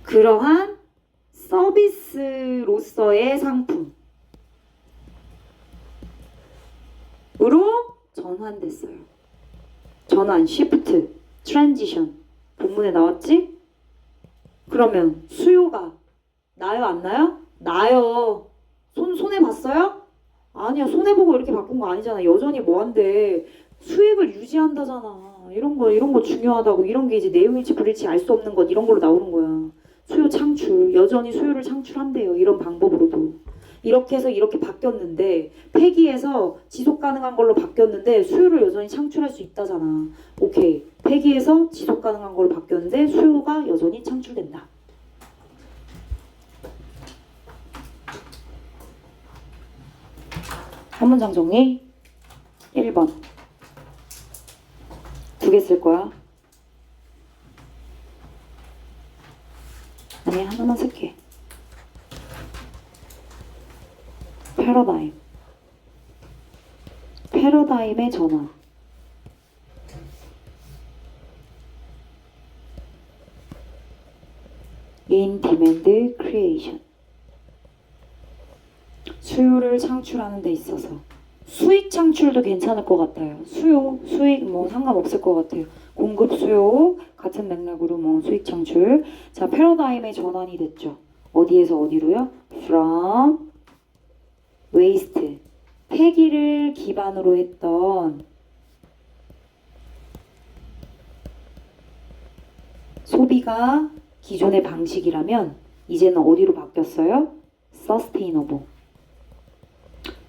그러한 서비스로서의 상품으로 전환됐어요. 전환, shift, transition 본문에 나왔지? 그러면 수요가 나요 안 나요? 나요. 손해 봤어요? 아니야, 손해보고 이렇게 바꾼 거 아니잖아. 여전히 뭐한데 수익을 유지한다잖아. 이런 거 중요하다고. 이런 게 이제 내용일치 불일치 알 수 없는 것 이런 걸로 나오는 거야. 수요 창출, 여전히 수요를 창출한대요. 이런 방법으로도. 이렇게 해서 이렇게 바뀌었는데 폐기해서 지속 가능한 걸로 바뀌었는데 수요를 여전히 창출할 수 있다잖아. 오케이. 폐기해서 지속 가능한 걸로 바뀌었는데 수요가 여전히 창출된다. 한 문장 정리. 1번. 두 개 쓸 거야. 아니, 하나만 쓸게. 패러다임의 전환. in demand creation. 수요를 창출하는 데 있어서 수익 창출도 괜찮을 것 같아요. 수익 뭐 상관없을 것 같아요. 공급 수요 같은 맥락으로 뭐 수익 창출. 자, 패러다임의 전환이 됐죠. 어디에서 어디로요? From waste 폐기를 기반으로 했던 소비가 기존의 방식이라면 이제는 어디로 바뀌었어요? Sustainable.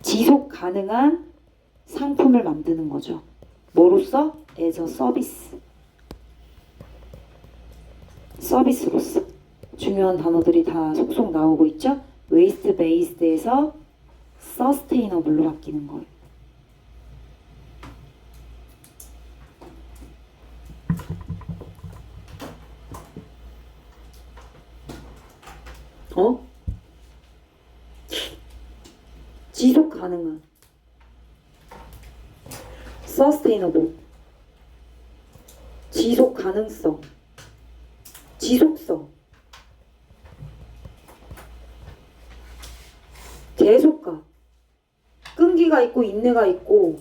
지속 가능한 상품을 만드는 거죠. 뭐로써? As a service. 서비스로서. 중요한 단어들이 다 속속 나오고 있죠? Waste based에서 Sustainable로 바뀌는 거예요. 지속 가능한 sustainable 지속 가능성 지속성 계속가 끈기가 있고 인내가 있고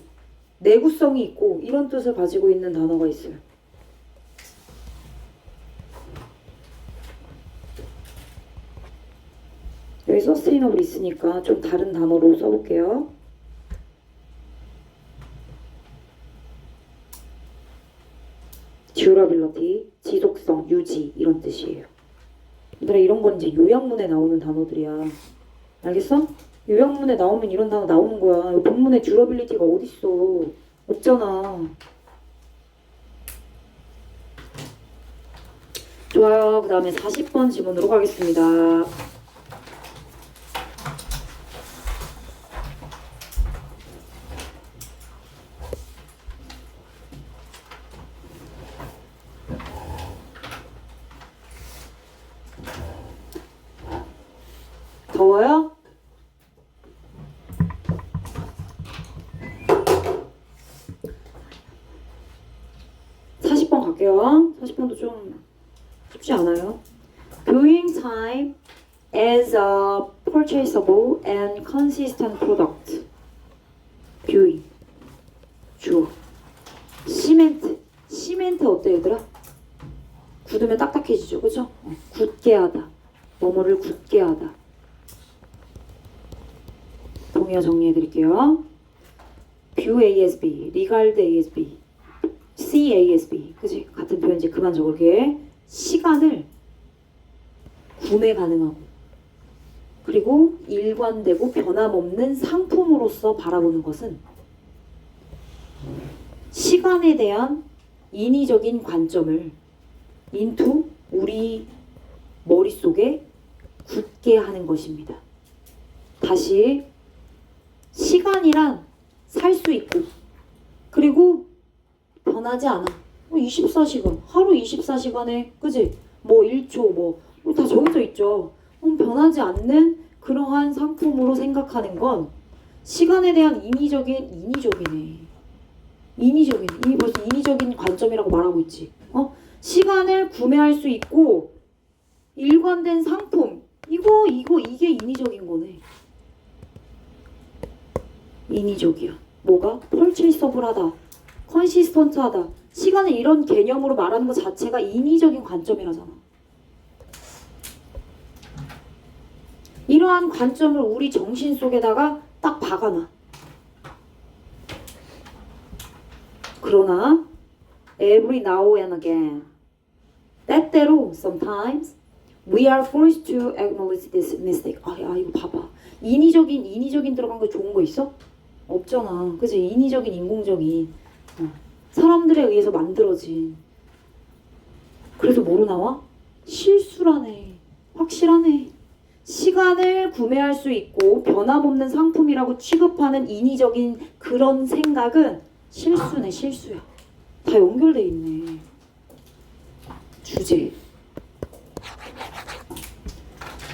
내구성이 있고 이런 뜻을 가지고 있는 단어가 있어요. 여기 sustainable 있으니까 좀 다른 단어로 써볼게요. durability, 지속성, 유지 이런 뜻이에요. 얘들아 이런 건 이제 요약문에 나오는 단어들이야. 알겠어? 요약문에 나오면 이런 단어 나오는 거야. 본문에 durability가 어딨어. 없잖아. 좋아요. 그 다음에 40번 지문으로 가겠습니다. 더워요? 갈게요. 40번도 좀 쉽지 않아요. Viewing time as a purchasable and consistent product. Viewing. 주어. 시멘트. 시멘트 어때 얘들아? 굳으면 딱딱해지죠. 그죠? 굳게 하다. 뭐뭐를 굳게 하다. 동의어 정리해드릴게요. View ASB, Regard ASB, See ASB, 그지? 같은 표현이지. 그만 적을게. 시간을 구매 가능하고 그리고 일관되고 변함없는 상품으로서 바라보는 것은 시간에 대한 인위적인 관점을 into 우리 머릿속에 굳게 하는 것입니다. 다시 시간이란 살 수 있고 그리고 변하지 않아. 24시간 하루 24시간에 그지? 뭐 1초 뭐 다 정해져 있죠. 변하지 않는 그러한 상품으로 생각하는 건 시간에 대한 인위적인 이미 벌써 인위적인 관점이라고 말하고 있지. 시간을 구매할 수 있고 일관된 상품 이게 인위적인 거네. 인위적이야. 뭐가? 펄체이서블하다, 컨시스턴트하다. 시간을 이런 개념으로 말하는 것 자체가 인위적인 관점이라잖아. 이러한 관점을 우리 정신 속에다가 딱 박아놔. 그러나 every now and again 때때로 sometimes we are forced to acknowledge this mistake. 이거 봐봐. 인위적인 들어간 거 좋은 거 있어? 없잖아. 그치? 인위적인 인공적인 사람들에 의해서 만들어진. 그래서 뭐로 나와? 실수라네. 확실하네. 시간을 구매할 수 있고 변함없는 상품이라고 취급하는 인위적인 그런 생각은 실수네. 실수야. 다 연결돼 있네. 주제.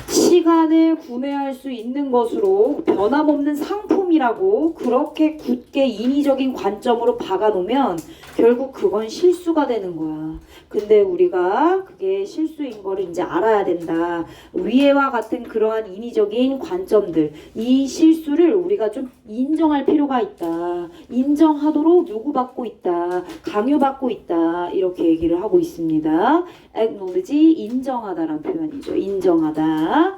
시간을 구매할 수 있는 것으로 변함없는 상품이라고 그렇게 굳게 인위적인 관점으로 박아놓으면 결국 그건 실수가 되는 거야. 근데 우리가 그게 실수인 거를 이제 알아야 된다. 위에와 같은 그러한 인위적인 관점들, 이 실수를 우리가 좀 인정할 필요가 있다. 인정하도록 요구받고 있다. 강요받고 있다. 이렇게 얘기를 하고 있습니다. acknowledge, 인정하다라는 표현이죠. 인정하다.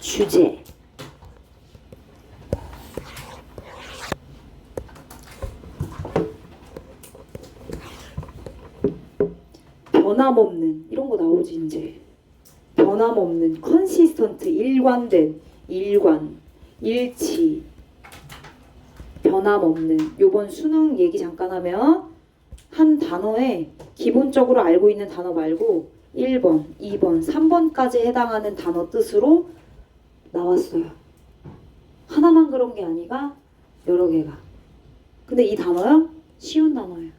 주제. 변함없는 이런 거 나오지 이제. 변함없는, 컨시스턴트, 일관된, 일관, 일치, 변함없는. 요번 수능 얘기 잠깐 하면 한 단어에 기본적으로 알고 있는 단어 말고 1번, 2번, 3번까지 해당하는 단어 뜻으로 나왔어요. 하나만 그런 게 아니라 여러 개가. 근데 이 단어요? 쉬운 단어예요.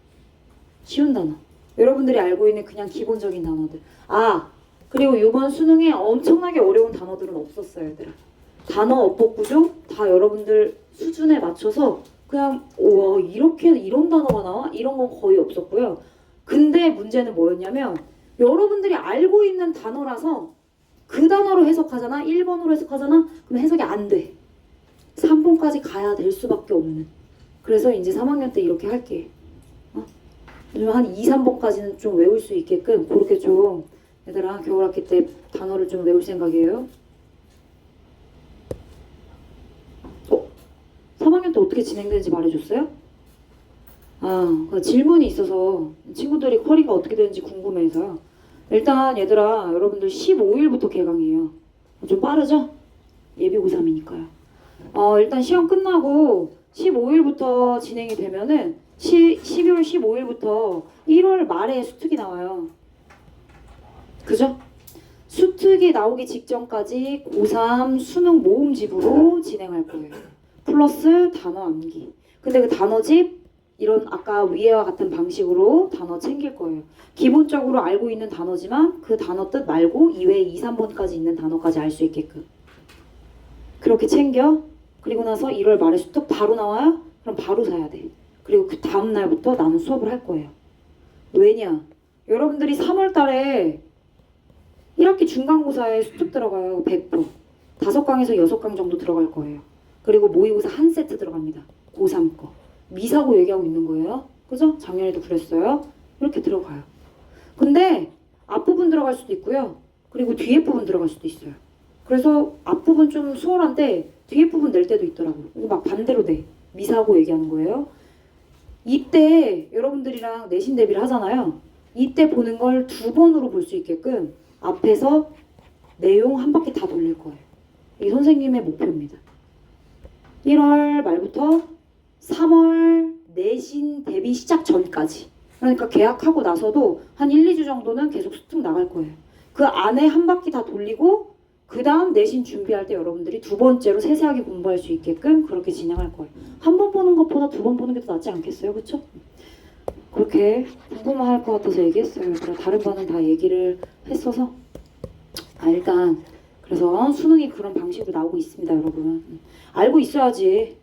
쉬운 단어. 여러분들이 알고 있는 그냥 기본적인 단어들. 아, 그리고 이번 수능에 엄청나게 어려운 단어들은 없었어요, 얘들아. 단어 어법 구조 다 여러분들 수준에 맞춰서 그냥 와 이렇게 이런 단어가 나와? 이런 건 거의 없었고요. 근데 문제는 뭐였냐면 여러분들이 알고 있는 단어라서 그 단어로 해석하잖아. 1번으로 해석하잖아. 그럼 해석이 안 돼. 3번까지 가야 될 수밖에 없는. 그래서 이제 3학년 때 이렇게 할게. 한 2, 3번까지는 좀 외울 수 있게끔 그렇게 좀 얘들아 겨울학기 때 단어를 좀 외울 생각이에요. 3학년 때 어떻게 진행되는지 말해줬어요? 그 질문이 있어서 친구들이 쿼리가 어떻게 되는지 궁금해서요. 일단 얘들아 여러분들 15일부터 개강이에요. 좀 빠르죠? 예비 고3이니까요. 일단 시험 끝나고 15일부터 진행이 되면은 12월 15일부터 1월 말에 수특이 나와요. 그죠? 수특이 나오기 직전까지 고3 수능 모음집으로 진행할 거예요. 플러스 단어 암기. 근데 그 단어집 이런 아까 위에와 같은 방식으로 단어 챙길 거예요. 기본적으로 알고 있는 단어지만 그 단어 뜻 말고 이외에 2, 3번까지 있는 단어까지 알 수 있게끔. 그렇게 챙겨. 그리고 나서 1월 말에 수특 바로 나와요? 그럼 바로 사야 돼. 그리고 그 다음 날부터 나는 수업을 할 거예요. 왜냐? 여러분들이 3월 달에 1학기 중간고사에 수특 들어가요. 100%. 5강에서 6강 정도 들어갈 거예요. 그리고 모의고사 한 세트 들어갑니다. 고3 거. 미사고 얘기하고 있는 거예요. 그죠? 작년에도 그랬어요. 이렇게 들어가요. 근데 앞부분 들어갈 수도 있고요. 그리고 뒤에 부분 들어갈 수도 있어요. 그래서 앞부분 좀 수월한데 뒤에 부분 낼 때도 있더라고요. 이거 막 반대로 돼. 미사고 얘기하는 거예요. 이때 여러분들이랑 내신 대비를 하잖아요. 이때 보는 걸 2번으로 볼 수 있게끔 앞에서 내용 한 바퀴 다 돌릴 거예요. 이게 선생님의 목표입니다. 1월 말부터 3월 내신 대비 시작 전까지. 그러니까 개학하고 나서도 한 1, 2주 정도는 계속 수특 나갈 거예요. 그 안에 한 바퀴 다 돌리고 그 다음 내신 준비할 때 여러분들이 2번째로 세세하게 공부할 수 있게끔 그렇게 진행할 거예요. 한 번 보는 것보다 2번 보는 게 더 낫지 않겠어요? 그쵸? 그렇게 궁금할 것 같아서 얘기했어요. 다른 반은 다 얘기를 했어서 일단 그래서 수능이 그런 방식으로 나오고 있습니다. 여러분 알고 있어야지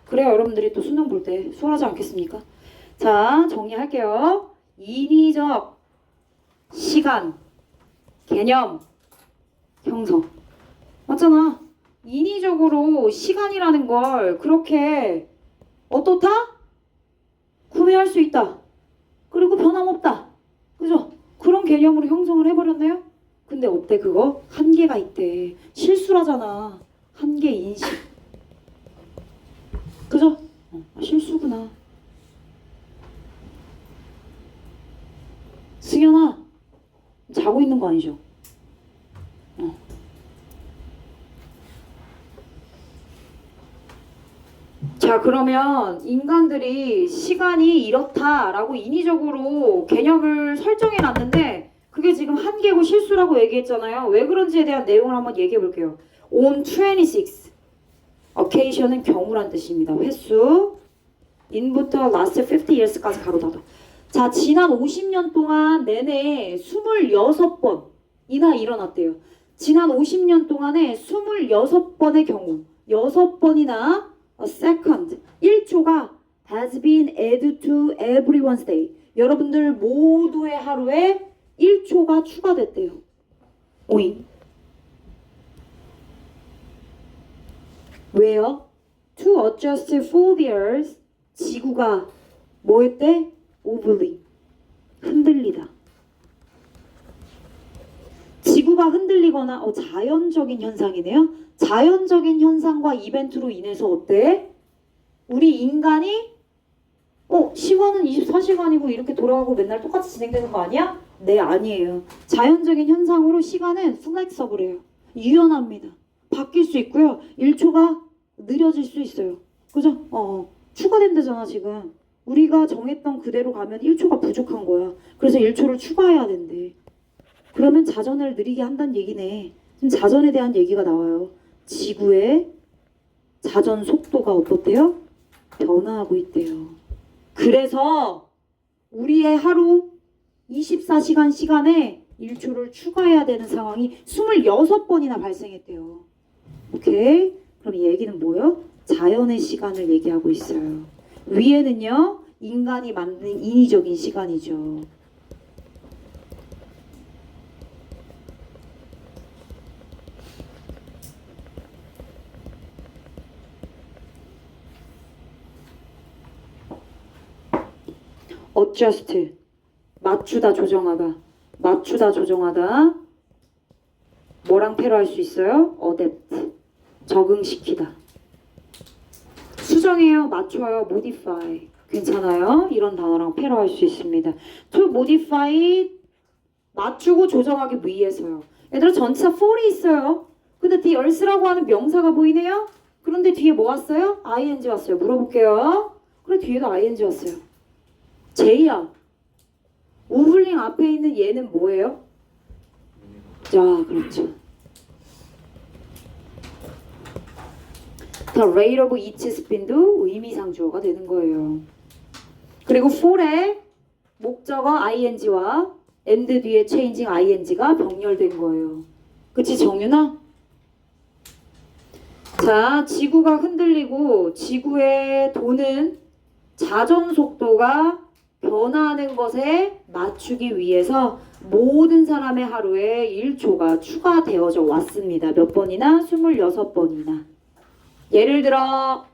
그래야 여러분들이 또 수능 볼 때 수월하지 않겠습니까? 자 정리할게요. 인위적 시간 개념 형성 맞잖아. 인위적으로 시간이라는 걸 그렇게 어떻다? 구매할 수 있다. 그리고 변함없다. 그죠? 그런 개념으로 형성을 해버렸네요. 근데 어때 그거? 한계가 있대. 실수라잖아. 한계 인식. 그죠? 실수구나. 승현아 자고 있는 거 아니죠? 자 그러면 인간들이 시간이 이렇다라고 인위적으로 개념을 설정해 놨는데 그게 지금 한계고 실수라고 얘기했잖아요. 왜 그런지에 대한 내용을 한번 얘기해 볼게요. On 26 occasion은 경우란 뜻입니다. 횟수 in부터 last 50 years까지 가로 닫아. 자 지난 50년 동안 내내 26번이나 일어났대요. 지난 50년 동안에 26번의 경우 6번이나 a second 1초가 has been added to everyone's day. 여러분들 모두의 하루에 1초가 추가됐대요. 오잉. 왜요? To adjust for the earth. 지구가 뭐 했대? wobbly. 흔들리다. 지구가 흔들리거나 자연적인 현상이네요. 자연적인 현상과 이벤트로 인해서 어때? 우리 인간이 시간은 24시간이고 이렇게 돌아가고 맨날 똑같이 진행되는 거 아니야? 네, 아니에요. 자연적인 현상으로 시간은 플렉서블해요. 유연합니다. 바뀔 수 있고요. 1초가 느려질 수 있어요. 그죠? 추가된다잖아 지금. 우리가 정했던 그대로 가면 1초가 부족한 거야. 그래서 1초를 추가해야 된대. 그러면 자전을 느리게 한다는 얘기네. 지금 자전에 대한 얘기가 나와요. 지구의 자전 속도가 어떻대요? 변화하고 있대요. 그래서 우리의 하루 24시간 시간에 1초를 추가해야 되는 상황이 26번이나 발생했대요. 오케이? 그럼 이 얘기는 뭐예요? 자연의 시간을 얘기하고 있어요. 위에는요, 인간이 만든 인위적인 시간이죠. adjust, 맞추다 조정하다. 맞추다 조정하다. 뭐랑 패러 할 수 있어요? adapt, 적응시키다. 수정해요, 맞춰요, modify. 괜찮아요? 이런 단어랑 패러 할 수 있습니다. to modify, 맞추고 조정하기 위해서요. 얘들아, 전치사 for이 있어요. 근데 뒤에 else라고 하는 명사가 보이네요? 그런데 뒤에 뭐 왔어요? ing 왔어요. 물어볼게요. 그래, 뒤에도 ing 왔어요. 제이야, 우블링 앞에 있는 얘는 뭐예요? 자, 그렇죠. The rate of each spin도 의미상주어가 되는 거예요. 그리고 for의 목적어 ing와 and 뒤에 changing ing가 병렬된 거예요. 그치, 정윤아? 자, 지구가 흔들리고 지구에 도는 자전 속도가 변화하는 것에 맞추기 위해서 모든 사람의 하루에 1초가 추가되어져 왔습니다. 몇 번이나? 26번이나. 예를 들어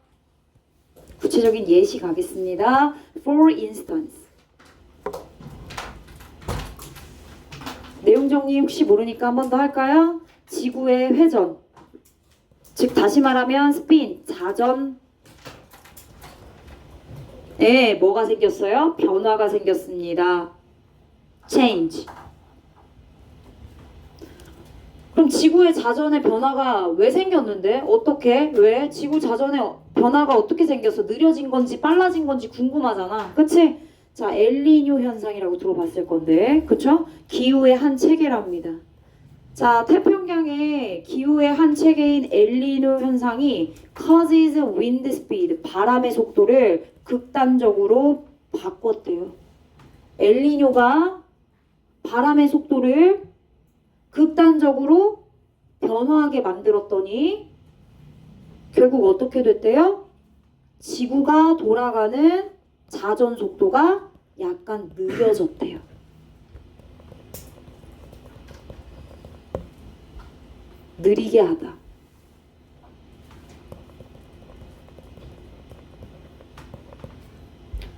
구체적인 예시 가겠습니다. For instance. 내용 정리 혹시 모르니까 한 번 더 할까요? 지구의 회전. 즉 다시 말하면 spin, 자전. 네, 뭐가 생겼어요? 변화가 생겼습니다. change. 그럼 지구의 자전의 변화가 왜 생겼는데? 어떻게? 왜? 지구 자전의 변화가 어떻게 생겼어? 느려진 건지 빨라진 건지 궁금하잖아. 그치? 자, 엘니뇨 현상이라고 들어봤을 건데, 그쵸? 기후의 한 체계랍니다. 자, 태평양의 기후의 한 체계인 엘니뇨 현상이 causes wind speed, 바람의 속도를 극단적으로 바꿨대요. 엘니뇨가 바람의 속도를 극단적으로 변화하게 만들었더니 결국 어떻게 됐대요? 지구가 돌아가는 자전 속도가 약간 느려졌대요. 느리게 하다.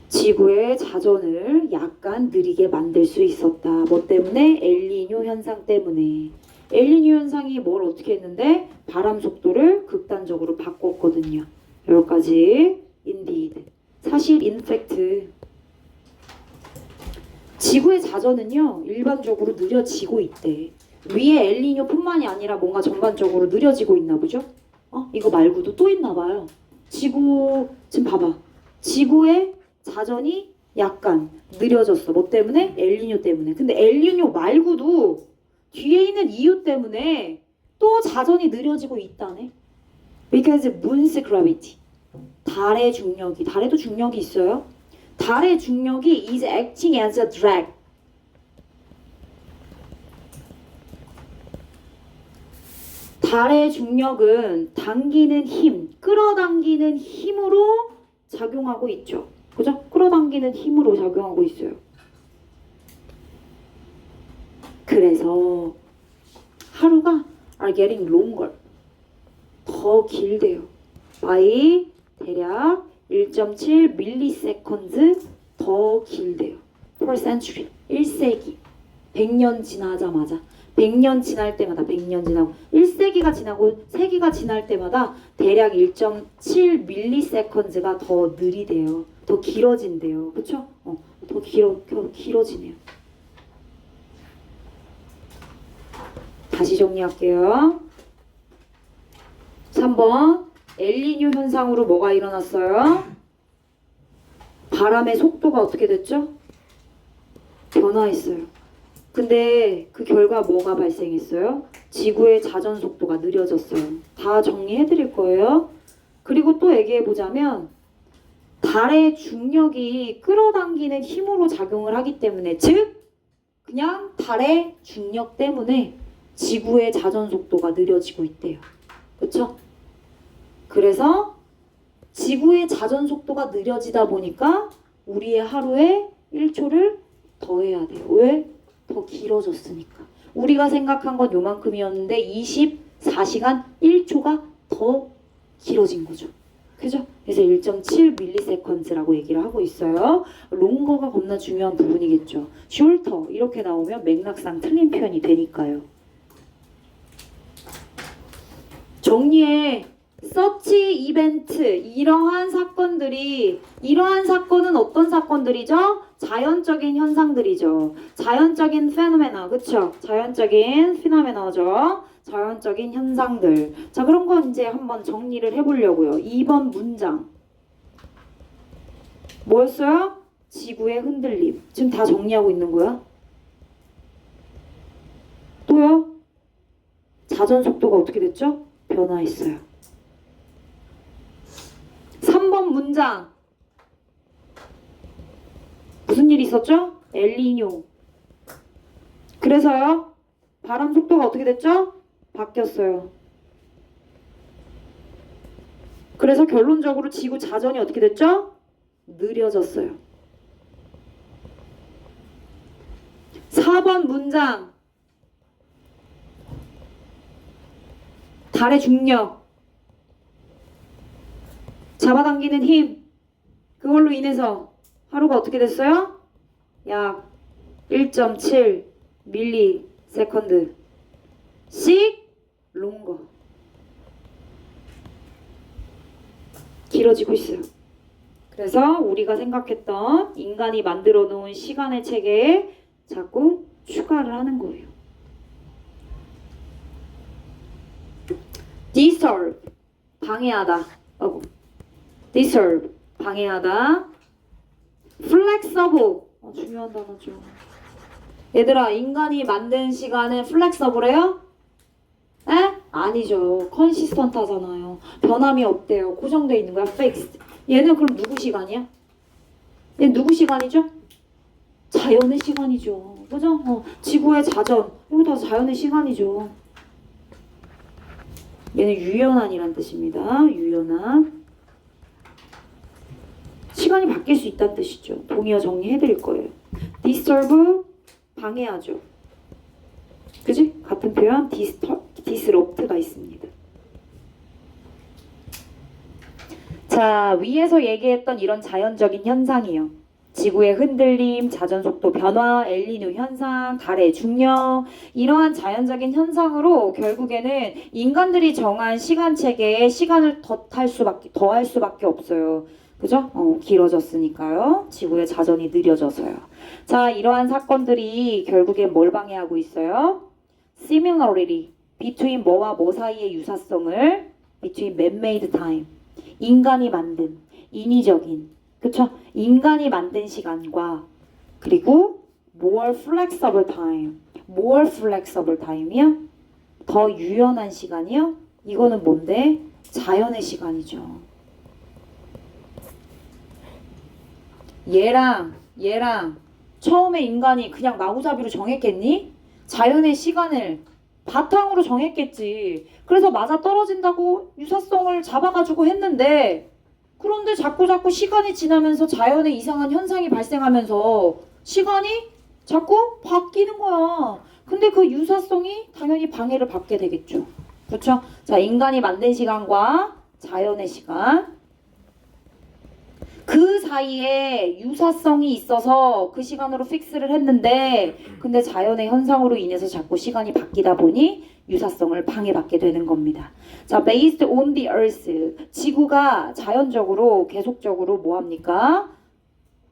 지구의 자전을 약간 느리게 만들 수 있었다. 뭐 때문에? 엘니뇨 현상 때문에. 엘니뇨 현상이 뭘 어떻게 했는데? 바람 속도를 극단적으로 바꿨거든요. 여기까지. indeed. 사실 in fact. 지구의 자전은요, 일반적으로 느려지고 있대. 위에 엘니뇨뿐만이 아니라 뭔가 전반적으로 느려지고 있나 보죠? 이거 말고도 또 있나 봐요. 지금 봐봐. 지구의 자전이 약간 느려졌어. 뭐 때문에? 엘니뇨 때문에. 근데 엘니뇨 말고도 뒤에 있는 이유 때문에 또 자전이 느려지고 있다네. Because moon's gravity. 달의 중력이. 달에도 중력이 있어요. 달의 중력이 is acting as a drag. 달의 중력은 당기는 힘, 끌어당기는 힘으로 작용하고 있죠. 그죠? 끌어당기는 힘으로 작용하고 있어요. 그래서 하루가 are getting longer. 더 길대요. by 대략 1.7 milliseconds 더 길대요. per century. 1세기. 100년 지나자마자. 100년 지날 때마다 100년 지나고 1세기가 지나고 세기가 지날 때마다 대략 1.7 밀리세컨즈가 더 느리대요. 더 길어진대요. 그쵸? 더 길어지네요. 다시 정리할게요. 3번 엘니뇨 현상으로 뭐가 일어났어요? 바람의 속도가 어떻게 됐죠? 변화했어요. 근데 그 결과 뭐가 발생했어요? 지구의 자전 속도가 느려졌어요. 다 정리해 드릴 거예요. 그리고 또 얘기해 보자면 달의 중력이 끌어당기는 힘으로 작용을 하기 때문에, 즉 그냥 달의 중력 때문에 지구의 자전 속도가 느려지고 있대요. 그렇죠? 그래서 지구의 자전 속도가 느려지다 보니까 우리의 하루에 1초를 더해야 돼요. 왜? 더 길어졌으니까. 우리가 생각한 건 요만큼이었는데 24시간 1초가 더 길어진 거죠. 그죠? 그래서 1.7 밀리세컨즈라고 얘기를 하고 있어요. 롱거가 겁나 중요한 부분이겠죠. 숄터 이렇게 나오면 맥락상 틀린 표현이 되니까요. 정리해. 서치 이벤트, 이러한 사건은 어떤 사건들이죠? 자연적인 현상들이죠. 자연적인 페노메나, 그쵸? 자연적인 피노메나죠. 자연적인 현상들. 자, 그런 거 이제 한번 정리를 해보려고요. 2번 문장 뭐였어요? 지구의 흔들림. 지금 다 정리하고 있는 거야. 또요? 자전 속도가 어떻게 됐죠? 변화했어요. 3번 문장 무슨 일이 있었죠? 엘니뇨. 그래서요 바람 속도가 어떻게 됐죠? 바뀌었어요. 그래서 결론적으로 지구 자전이 어떻게 됐죠? 느려졌어요. 4번 문장 달의 중력, 잡아당기는 힘, 그걸로 인해서 하루가 어떻게 됐어요? 약 1.7 밀리세컨드 씩 롱거 길어지고 있어요. 그래서 우리가 생각했던 인간이 만들어 놓은 시간의 체계에 자꾸 추가를 하는 거예요. disturb 방해하다. disturb 방해하다. flexible 중요한 단어죠. 얘들아, 인간이 만든 시간은 flexible해요? 에? 아니죠. consistent하잖아요. 변함이 없대요. 고정되어 있는 거야. fixed. 얘는 그럼 누구 시간이야? 얘는 누구 시간이죠? 자연의 시간이죠. 그죠? 지구의 자전. 이거 다 자연의 시간이죠. 얘는 유연한이란 뜻입니다. 유연한. 시간이 바뀔 수 있다는 뜻이죠. 동의어 정리해드릴 거예요. disturb 방해하죠. 그지? 같은 표현 disrupt가 있습니다. 자, 위에서 얘기했던 이런 자연적인 현상이요. 지구의 흔들림, 자전속도 변화, 엘니뇨 현상, 달의 중력, 이러한 자연적인 현상으로 결국에는 인간들이 정한 시간 체계에 시간을 더할 수밖에 없어요. 그죠? 길어졌으니까요. 지구의 자전이 느려져서요. 자, 이러한 사건들이 결국엔 뭘 방해하고 있어요? Similarity, between 뭐와 뭐 사이의 유사성을 between man-made time, 인간이 만든, 인위적인, 그쵸? 인간이 만든 시간과 그리고 more flexible time, more flexible time이요? 더 유연한 시간이요? 이거는 뭔데? 자연의 시간이죠. 얘랑 처음에 인간이 그냥 마구잡이로 정했겠니? 자연의 시간을 바탕으로 정했겠지. 그래서 맞아 떨어진다고 유사성을 잡아가지고 했는데, 그런데 자꾸 시간이 지나면서 자연의 이상한 현상이 발생하면서 시간이 자꾸 바뀌는 거야. 근데 그 유사성이 당연히 방해를 받게 되겠죠. 그렇죠? 자, 인간이 만든 시간과 자연의 시간. 그 사이에 유사성이 있어서 그 시간으로 픽스를 했는데 근데 자연의 현상으로 인해서 자꾸 시간이 바뀌다 보니 유사성을 방해받게 되는 겁니다. 자, based on the earth. 지구가 자연적으로 계속적으로 뭐 합니까?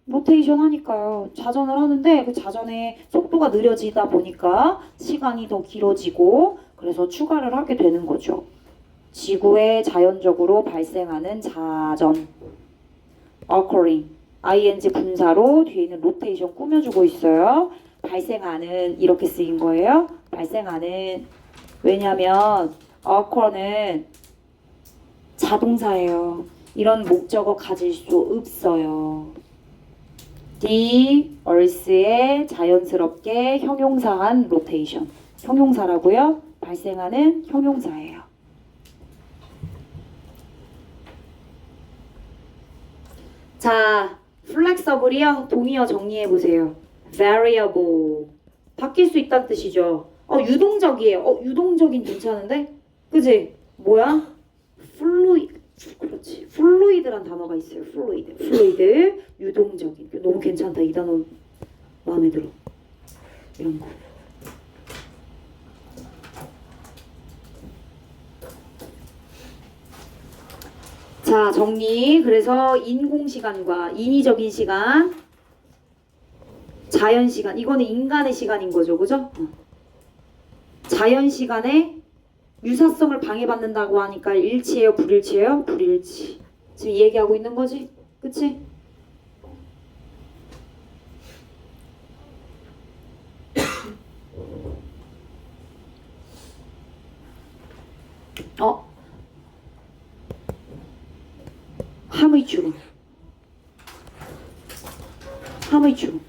로테이션 하니까요. 자전을 하는데 그 자전의 속도가 느려지다 보니까 시간이 더 길어지고 그래서 추가를 하게 되는 거죠. 지구에 자연적으로 발생하는 자전. occurring. ing 분사로 뒤에 있는 로테이션 꾸며주고 있어요. 발생하는 이렇게 쓰인 거예요. 발생하는. 왜냐면 occur는 자동사예요. 이런 목적어 가질 수 없어요. the earth의 자연스럽게 형용사한 로테이션. 형용사라고요? 발생하는 형용사예요. 자, flexible이요. 동의어 정리해보세요. variable. 바뀔 수 있다는 뜻이죠. 유동적이에요. 유동적인 괜찮은데? 그지? 뭐야? fluid. 그렇지. fluid란 단어가 있어요. fluid. 유동적인. 너무 괜찮다. 이 단어 마음에 들어. 이런 거. 자, 정리. 그래서 인공시간과 인위적인 시간, 자연시간. 이거는 인간의 시간인 거죠. 그죠? 자연시간에 유사성을 방해받는다고 하니까 일치예요? 불일치예요? 불일치. 지금 얘기하고 있는 거지? 그치? 함의 추론.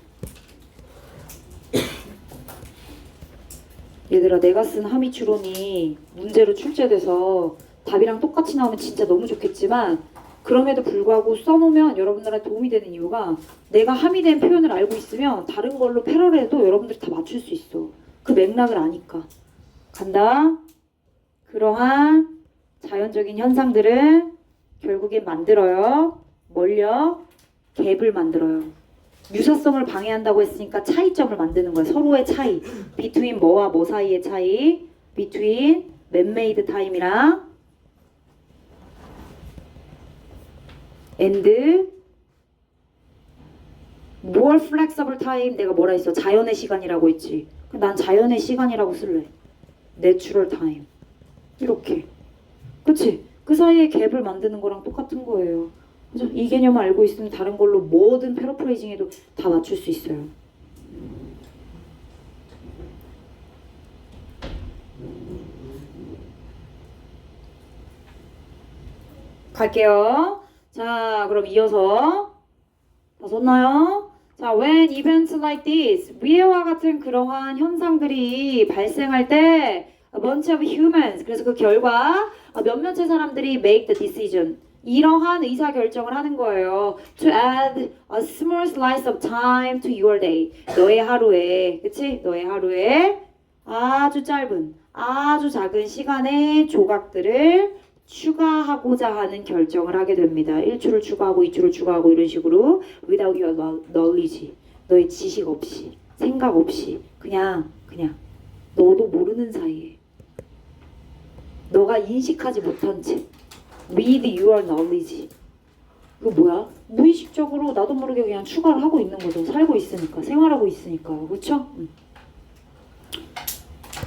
얘들아, 내가 쓴 함의 추론이 문제로 출제돼서 답이랑 똑같이 나오면 진짜 너무 좋겠지만 그럼에도 불구하고 써놓으면 여러분들한테 도움이 되는 이유가 내가 함의된 표현을 알고 있으면 다른 걸로 패러를해도 여러분들이 다 맞출 수 있어. 그 맥락을 아니까. 간다. 그러한 자연적인 현상들은 결국엔 만들어요. 뭘요? 갭을 만들어요. 유사성을 방해한다고 했으니까 차이점을 만드는 거예요. 서로의 차이. between 뭐와 뭐 사이의 차이. between man-made time이랑 and more flexible time. 내가 뭐라 했어? 자연의 시간이라고 했지. 난 자연의 시간이라고 쓸래. natural time. 이렇게. 그치? 그 사이에 갭을 만드는 거랑 똑같은 거예요. 그죠? 이 개념을 알고 있으면 다른 걸로 뭐든 패러프레이징해도 다 맞출 수 있어요. 갈게요. 자, 그럼 이어서 다 썼나요? 자, when events like this, 위와 같은 그러한 현상들이 발생할 때 a bunch of humans, 그래서 그 결과 몇몇의 사람들이 make the decision, 이러한 의사결정을 하는 거예요. To add a small slice of time to your day. 너의 하루에, 그치? 너의 하루에 아주 짧은, 아주 작은 시간의 조각들을 추가하고자 하는 결정을 하게 됩니다. 1초를 추가하고 2초를 추가하고 이런 식으로 without your knowledge. 너의 지식 없이, 생각 없이 그냥 너도 모르는 사이에 너가 인식하지 못한 채 with your knowledge. 이거 뭐야? 무의식적으로 나도 모르게 그냥 추가를 하고 있는 거죠. 살고 있으니까, 생활하고 있으니까. 그렇죠?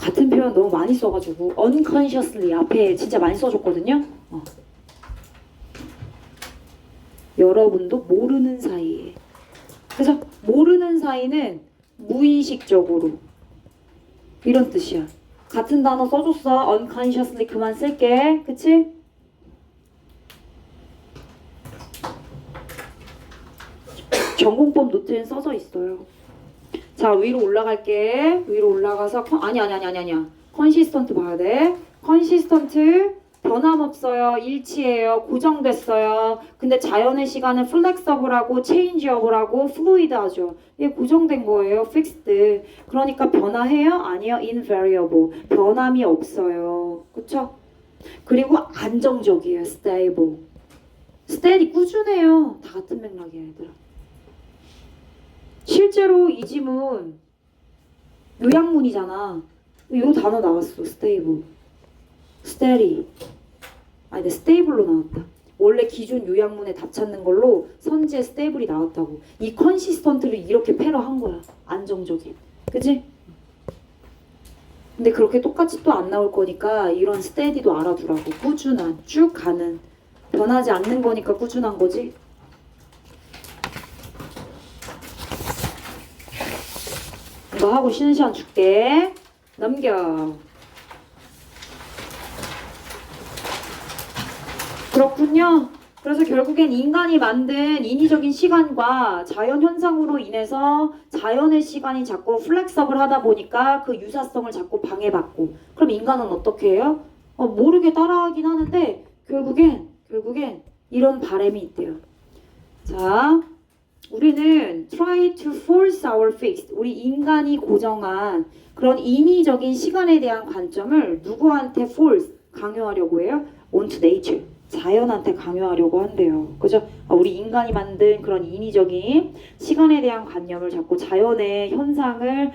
같은 표현 너무 많이 써가지고 unconsciously 앞에 진짜 많이 써줬거든요. 여러분도 모르는 사이에. 그래서 모르는 사이는 무의식적으로 이런 뜻이야. 같은 단어 써줬어. unconsciously 그만 쓸게. 그치? 전공법 노트엔 써져 있어요. 자, 위로 올라갈게. 위로 올라가서 아니야. 컨시스턴트 봐야 돼. 컨시스턴트 변함없어요. 일치해요. 고정됐어요. 근데 자연의 시간은 플렉서블하고 체인지어블하고 플루이드하죠. 이게 고정된 거예요. 픽스드. 그러니까 변화해요? 아니요. invariable. 변함이 없어요. 그쵸? 그리고 안정적이에요. stable. steady 꾸준해요. 다 같은 맥락이야 얘들아. 실제로 이 지문 요약문이잖아. 요 단어 나왔어. stable, steady. 아니 근데 stable로 나왔다. 원래 기존 요약문에 답 찾는 걸로 선지의 stable이 나왔다고. 이 consistent를 이렇게 패러한 거야. 안정적인. 그치? 근데 그렇게 똑같이 또 안 나올 거니까 이런 steady도 알아두라고. 꾸준한, 쭉 가는, 변하지 않는 거니까 꾸준한 거지. 이거 하고 쉬는 시간 줄게. 넘겨. 그렇군요. 그래서 결국엔 인간이 만든 인위적인 시간과 자연 현상으로 인해서 자연의 시간이 자꾸 플렉서블 하다 보니까 그 유사성을 자꾸 방해받고, 그럼 인간은 어떻게 해요? 모르게 따라하긴 하는데 결국엔 이런 바람이 있대요. 자, 우리는 try to force our fixed, 우리 인간이 고정한 그런 인위적인 시간에 대한 관점을 누구한테 force, 강요하려고 해요? onto nature, 자연한테 강요하려고 한대요. 그죠? 우리 인간이 만든 그런 인위적인 시간에 대한 관념을 자꾸 자연의 현상을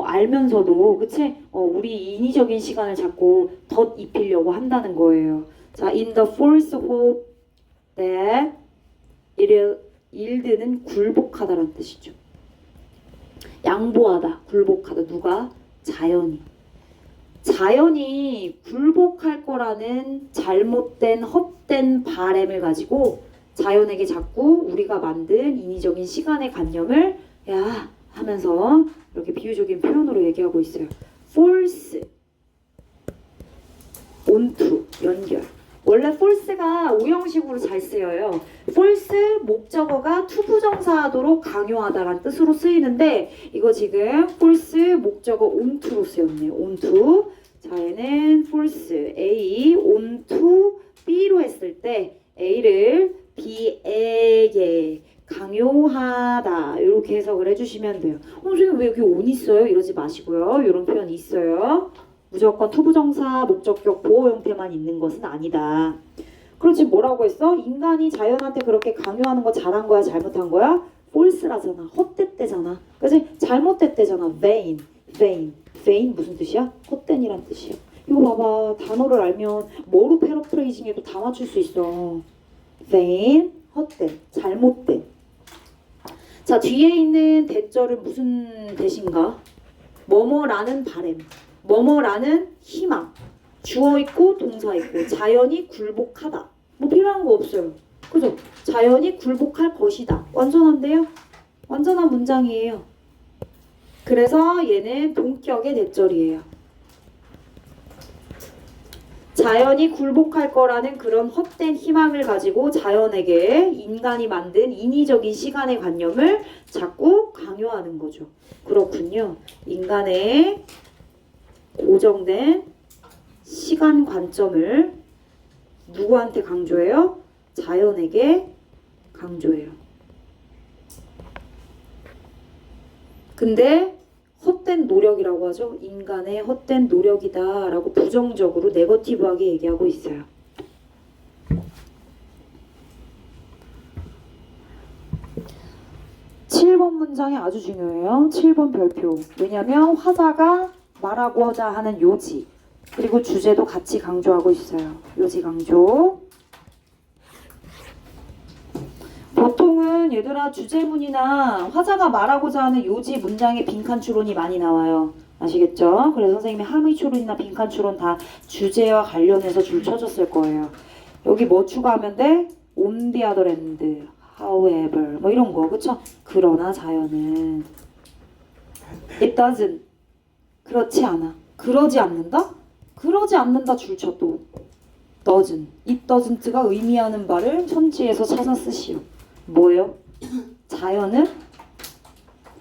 알면서도, 그치? 우리 인위적인 시간을 자꾸 덧입히려고 한다는 거예요. 자, in the false hope that yield는 굴복하다라는 뜻이죠. 양보하다, 굴복하다. 누가? 자연이. 자연이 굴복할 거라는 잘못된 헛된 바램을 가지고 자연에게 자꾸 우리가 만든 인위적인 시간의 관념을 야 하면서 이렇게 비유적인 표현으로 얘기하고 있어요. force onto, 연결. 원래 force가 오형식으로 잘 쓰여요. force 목적어가 투부정사하도록 강요하다라는 뜻으로 쓰이는데 이거 지금 force 목적어 onto로 쓰였네요. onto. 자, 얘는 force A onto B로 했을 때 A를 B에게 강요하다 이렇게 해석을 해주시면 돼요. 선생님 왜 여기 on 있어요? 이러지 마시고요. 이런 표현이 있어요. 무조건 투부정사, 목적격, 보호 형태만 있는 것은 아니다. 그렇지, 뭐라고 했어? 인간이 자연한테 그렇게 강요하는 거 잘한 거야, 잘못한 거야? false라잖아. 헛됐대잖아. 그치? 잘못됐대잖아. vain 무슨 뜻이야? 헛된이란 뜻이야. 이거 봐봐. 단어를 알면 뭐로 패러프레이징해도 다 맞출 수 있어. vain, 헛된, 잘못된. 자, 뒤에 있는 대절은 무슨 대신가? 뭐뭐라는 바램, 뭐뭐라는 희망. 주어 있고 동사 있고 자연이 굴복하다. 뭐 필요한 거 없어요. 그죠? 자연이 굴복할 것이다. 완전한데요? 완전한 문장이에요. 그래서 얘는 동격의 대절이에요. 자연이 굴복할 거라는 그런 헛된 희망을 가지고 자연에게 인간이 만든 인위적인 시간의 관념을 자꾸 강요하는 거죠. 그렇군요. 인간의 고정된 시간 관점을 누구한테 강조해요? 자연에게 강조해요. 근데 헛된 노력이라고 하죠. 인간의 헛된 노력이다 라고 부정적으로 네거티브하게 얘기하고 있어요. (7번) 문장이 아주 중요해요. 7번 별표. 왜냐하면 화자가 말하고자 하는 요지 그리고 주제도 같이 강조하고 있어요. 요지 강조. 보통은 얘들아 주제문이나 화자가 말하고자 하는 요지 문장에 빈칸 추론이 많이 나와요. 아시겠죠? 그래서 선생님이 함의 추론이나 빈칸 추론 다 주제와 관련해서 줄 쳐줬을 거예요. 여기 뭐 추가하면 돼? on the other hand, however 뭐 이런 거. 그쵸? 그러나 자연은 it doesn't, 그렇지 않아. 그러지 않는다? 그러지 않는다 줄쳐 또 doesn't, it doesn't가 의미하는 바를 천지에서 찾아 쓰시오. 뭐예요? 자연은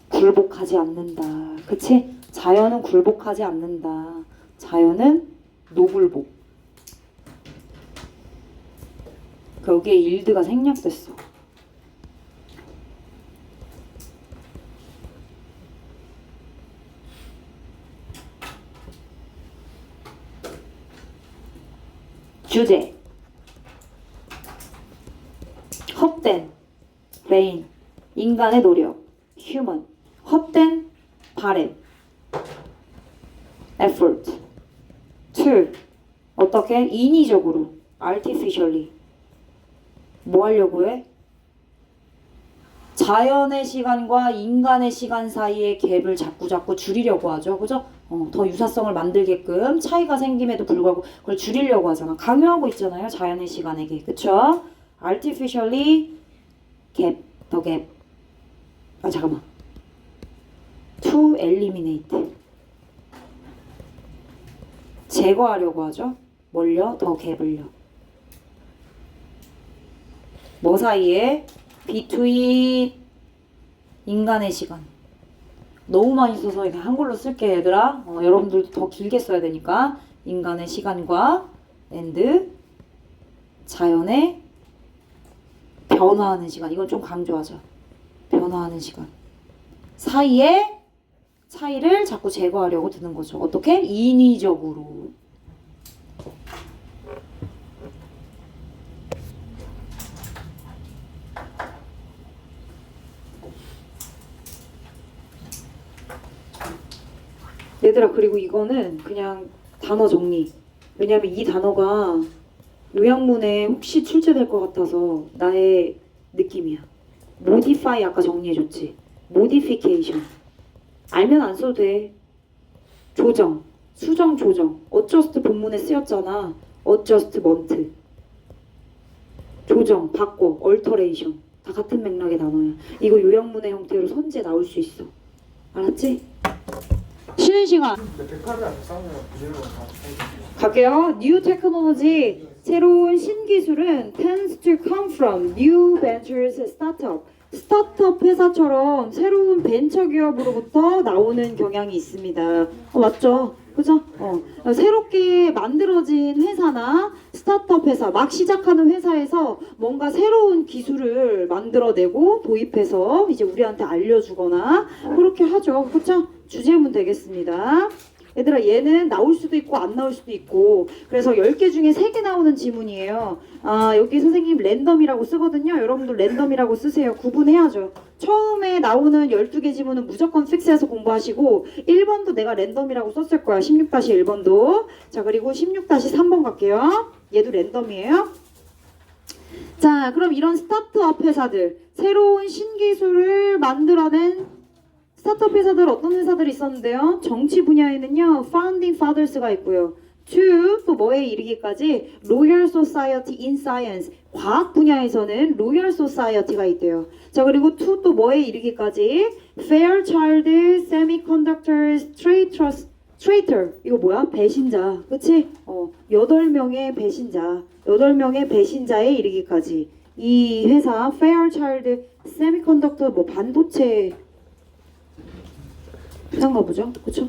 굴복하지 않는다. 그치? 자연은 굴복하지 않는다. 자연은 노굴복. 여기에 일드가 생략됐어. 주제. 헛된 brain, 인간의 노력, human, 헛된 바램, effort, to, 어떻게? 인위적으로, artificially, 뭐 하려고 해? 자연의 시간과 인간의 시간 사이의 갭을 자꾸 줄이려고 하죠. 그죠? 더 유사성을 만들게끔 차이가 생김에도 불구하고 그걸 줄이려고 하잖아. 강요하고 있잖아요. 자연의 시간에게. 그쵸? artificially gap, the gap. 아, 잠깐만. to eliminate. 제거하려고 하죠. 뭘요? 더 갭을요. 뭐 사이에? between 인간의 시간. 너무 많이 써서 이렇게 한글로 쓸게 얘들아. 여러분들도 더 길게 써야 되니까. 인간의 시간과 and 자연의 변화하는 시간. 이건 좀 강조하자. 변화하는 시간. 사이에 차이를 자꾸 제거하려고 드는 거죠. 어떻게? 인위적으로. 얘들아, 그리고 이거는 그냥 단어 정리. 왜냐면 이 단어가 요약문에 혹시 출제될 것 같아서 나의 느낌이야. modify 아까 정리해줬지. modification. 알면 안 써도 돼. 조정, 수정, 조정. adjust 본문에 쓰였잖아. adjust month. 조정, 바꿔, alteration. 다 같은 맥락의 단어야. 이거 요약문의 형태로 선제 나올 수 있어. 알았지? 쉬는 시간. 갈게요. New technology, 새로운 신기술은 tends to come from new ventures startup. 스타트업 회사처럼 새로운 벤처 기업으로부터 나오는 경향이 있습니다. 맞죠? 그죠? 새롭게 만들어진 회사나 스타트업 회사, 막 시작하는 회사에서 뭔가 새로운 기술을 만들어내고 도입해서 이제 우리한테 알려주거나 그렇게 하죠. 그렇죠? 주제문 되겠습니다. 얘들아, 얘는 나올 수도 있고 안 나올 수도 있고, 그래서 10개 중에 3개 나오는 지문이에요. 여기 선생님 랜덤이라고 쓰거든요. 여러분도 랜덤이라고 쓰세요. 구분해야죠. 처음에 나오는 12개 지문은 무조건 픽스해서 공부하시고 1번도 내가 랜덤이라고 썼을 거야. 16-1번도. 자, 그리고 16-3번 갈게요. 얘도 랜덤이에요. 자, 그럼 이런 스타트업 회사들, 새로운 신기술을 만들어낸 스타트업 회사들, 어떤 회사들이 있었는데요? 정치 분야에는요, Founding Fathers가 있고요. to, 또 뭐에 이르기까지 Royal Society in Science, 과학 분야에서는 Royal Society가 있대요. 자, 그리고 to, 또 뭐에 이르기까지 Fairchild Semiconductor Traitor, 이거 뭐야? 배신자, 그치? 8명의 배신자, 8명의 배신자에 이르기까지 이 회사 Fairchild Semiconductor, 뭐 반도체 회사인가 보죠? 그쵸?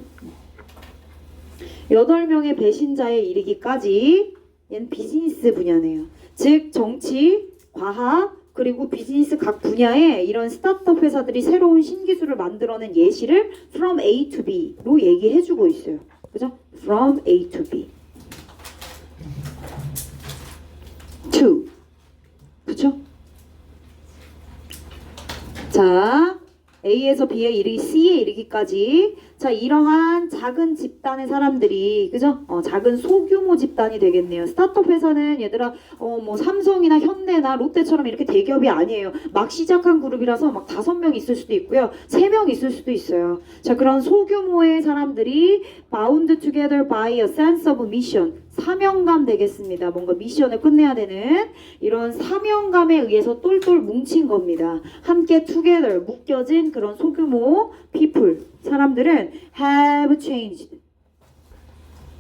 8명의 배신자에 이르기까지 얘는 비즈니스 분야네요. 즉 정치, 과학, 그리고 비즈니스 각 분야에 이런 스타트업 회사들이 새로운 신기술을 만들어낸 예시를 from A to B로 얘기해주고 있어요. 그죠? from A to B. to. 그쵸? 자, A에서 B에 이르기 C에 이르기까지. 자, 이러한 작은 집단의 사람들이, 그죠? 작은 소규모 집단이 되겠네요. 스타트업 회사는 얘들아, 뭐 삼성이나 현대나 롯데처럼 이렇게 대기업이 아니에요. 막 시작한 그룹이라서 막 5명 있을 수도 있고요. 3명 있을 수도 있어요. 자, 그런 소규모의 사람들이 bound together by a sense of mission. 사명감 되겠습니다. 뭔가 미션을 끝내야 되는 이런 사명감에 의해서 똘똘 뭉친 겁니다. 함께 together, 묶여진 그런 소규모 people, 사람들은 have changed.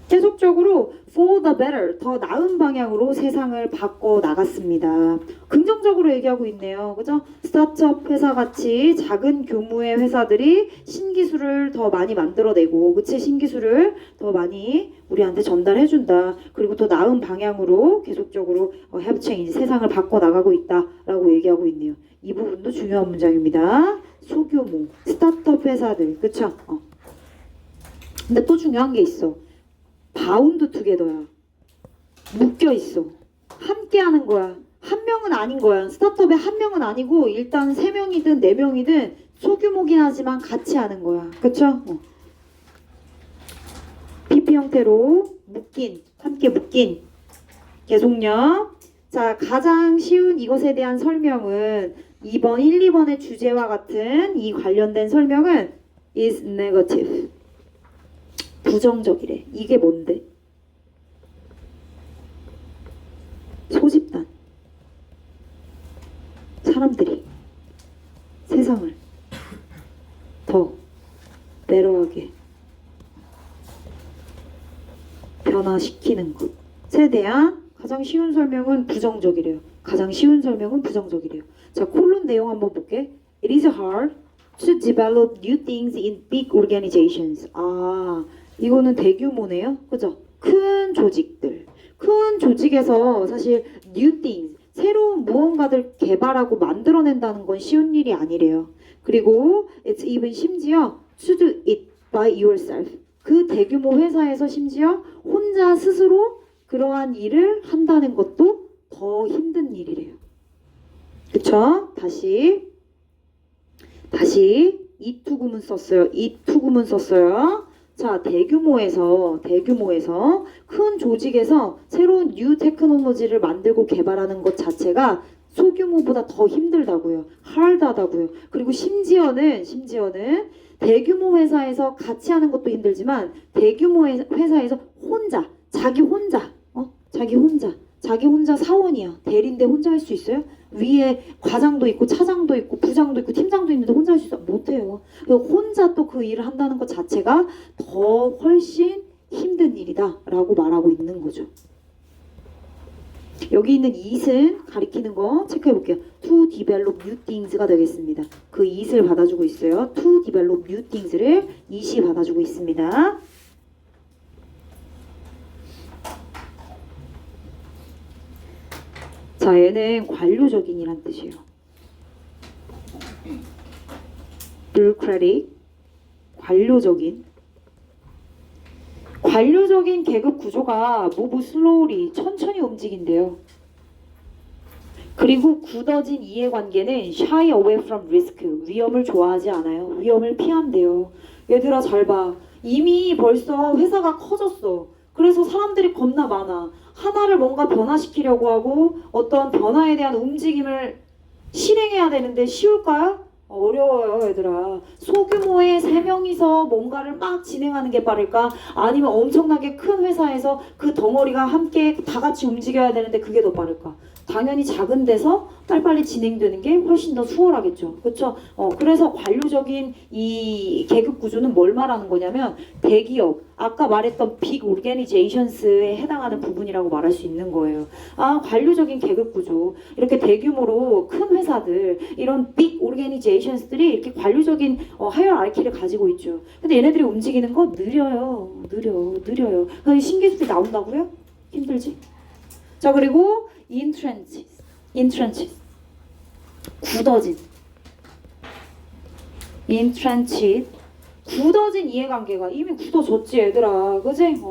계속적으로 for the better, 더 나은 방향으로 세상을 바꿔 나갔습니다. 긍정적으로 얘기하고 있네요. 그죠? 스타트업 회사 같이 작은 규모의 회사들이 신기술을 더 많이 만들어내고, 그치? 신기술을 더 많이 우리한테 전달해준다. 그리고 더 나은 방향으로 계속적으로 have changed, 세상을 바꿔 나가고 있다라고 얘기하고 있네요. 이 부분도 중요한 문장입니다. 소규모, 스타트업 회사들, 그쵸? 근데 또 중요한 게 있어. 바운드 투게더야. 묶여 있어. 함께 하는 거야. 한 명은 아닌 거야. 스타트업에 한 명은 아니고 일단 3명이든 4명이든 소규모긴 하지만 같이 하는 거야. 그쵸? PP 형태로 묶인, 함께 묶인. 계속요. 자, 가장 쉬운 이것에 대한 설명은 2번, 1, 2번의 주제와 같은 이 관련된 설명은 is negative. 부정적이래. 이게 뭔데? 소집단. 사람들이 세상을 더 배려하게 변화시키는 것에 대한 가장 쉬운 설명은 부정적이래요. 가장 쉬운 설명은 부정적이래요. 자, 콜론 내용 한번 볼게. It is hard to develop new things in big organizations. 아, 이거는 대규모네요. 그죠? 큰 조직들. 큰 조직에서 사실 new things, 새로운 무언가들 개발하고 만들어낸다는 건 쉬운 일이 아니래요. 그리고 it's even 심지어 to do it by yourself. 그 대규모 회사에서 심지어 혼자 스스로 그러한 일을 한다는 것도 더 힘든 일이래요. 그쵸? 다시 이투구문 썼어요. 이투구문 썼어요. 자, 대규모에서 큰 조직에서 새로운 뉴 테크놀로지를 만들고 개발하는 것 자체가 소규모보다 더 힘들다고요. 하드하다고요. 그리고 심지어는 대규모 회사에서 같이 하는 것도 힘들지만 대규모 회사에서 자기 혼자 사원이야. 대리인데 혼자 할 수 있어요? 위에 과장도 있고 차장도 있고 부장도 있고 팀장도 있는데 혼자 할 수 있어? 못해요. 혼자 또 그 일을 한다는 것 자체가 더 훨씬 힘든 일이다 라고 말하고 있는 거죠. 여기 있는 it은 가리키는 거 체크해 볼게요. To develop new things가 되겠습니다. 그 it을 받아주고 있어요. To develop new things를 it이 받아주고 있습니다. 자, 얘는 관료적인이란 뜻이에요. bureaucratic, 관료적인 계급 구조가 move slowly, 천천히 움직인대요. 그리고 굳어진 이해관계는 shy away from risk, 위험을 좋아하지 않아요. 위험을 피한대요. 얘들아 잘 봐. 이미 벌써 회사가 커졌어. 그래서 사람들이 겁나 많아. 하나를 뭔가 변화시키려고 하고 어떤 변화에 대한 움직임을 실행해야 되는데 쉬울까요? 어려워요, 얘들아. 소규모의 3명이서 뭔가를 막 진행하는 게 빠를까? 아니면 엄청나게 큰 회사에서 그 덩어리가 함께 다 같이 움직여야 되는데 그게 더 빠를까? 당연히 작은 데서 빨리빨리 진행되는 게 훨씬 더 수월하겠죠. 그렇죠? 그래서 관료적인 이 계급 구조는 뭘 말하는 거냐면 대기업, 아까 말했던 빅 오르게니제이션스에 해당하는 부분이라고 말할 수 있는 거예요. 아, 관료적인 계급 구조. 이렇게 대규모로 큰 회사들, 이런 빅 오르게니제이션스들이 이렇게 관료적인 하이어라키를 가지고 있죠. 근데 얘네들이 움직이는 거 느려요. 느려요. 신기술이 나온다고요? 힘들지? 자, 그리고 intrenches. 굳어진. intrenches. 굳어진 이해관계가 이미 굳어졌지, 얘들아. 그지?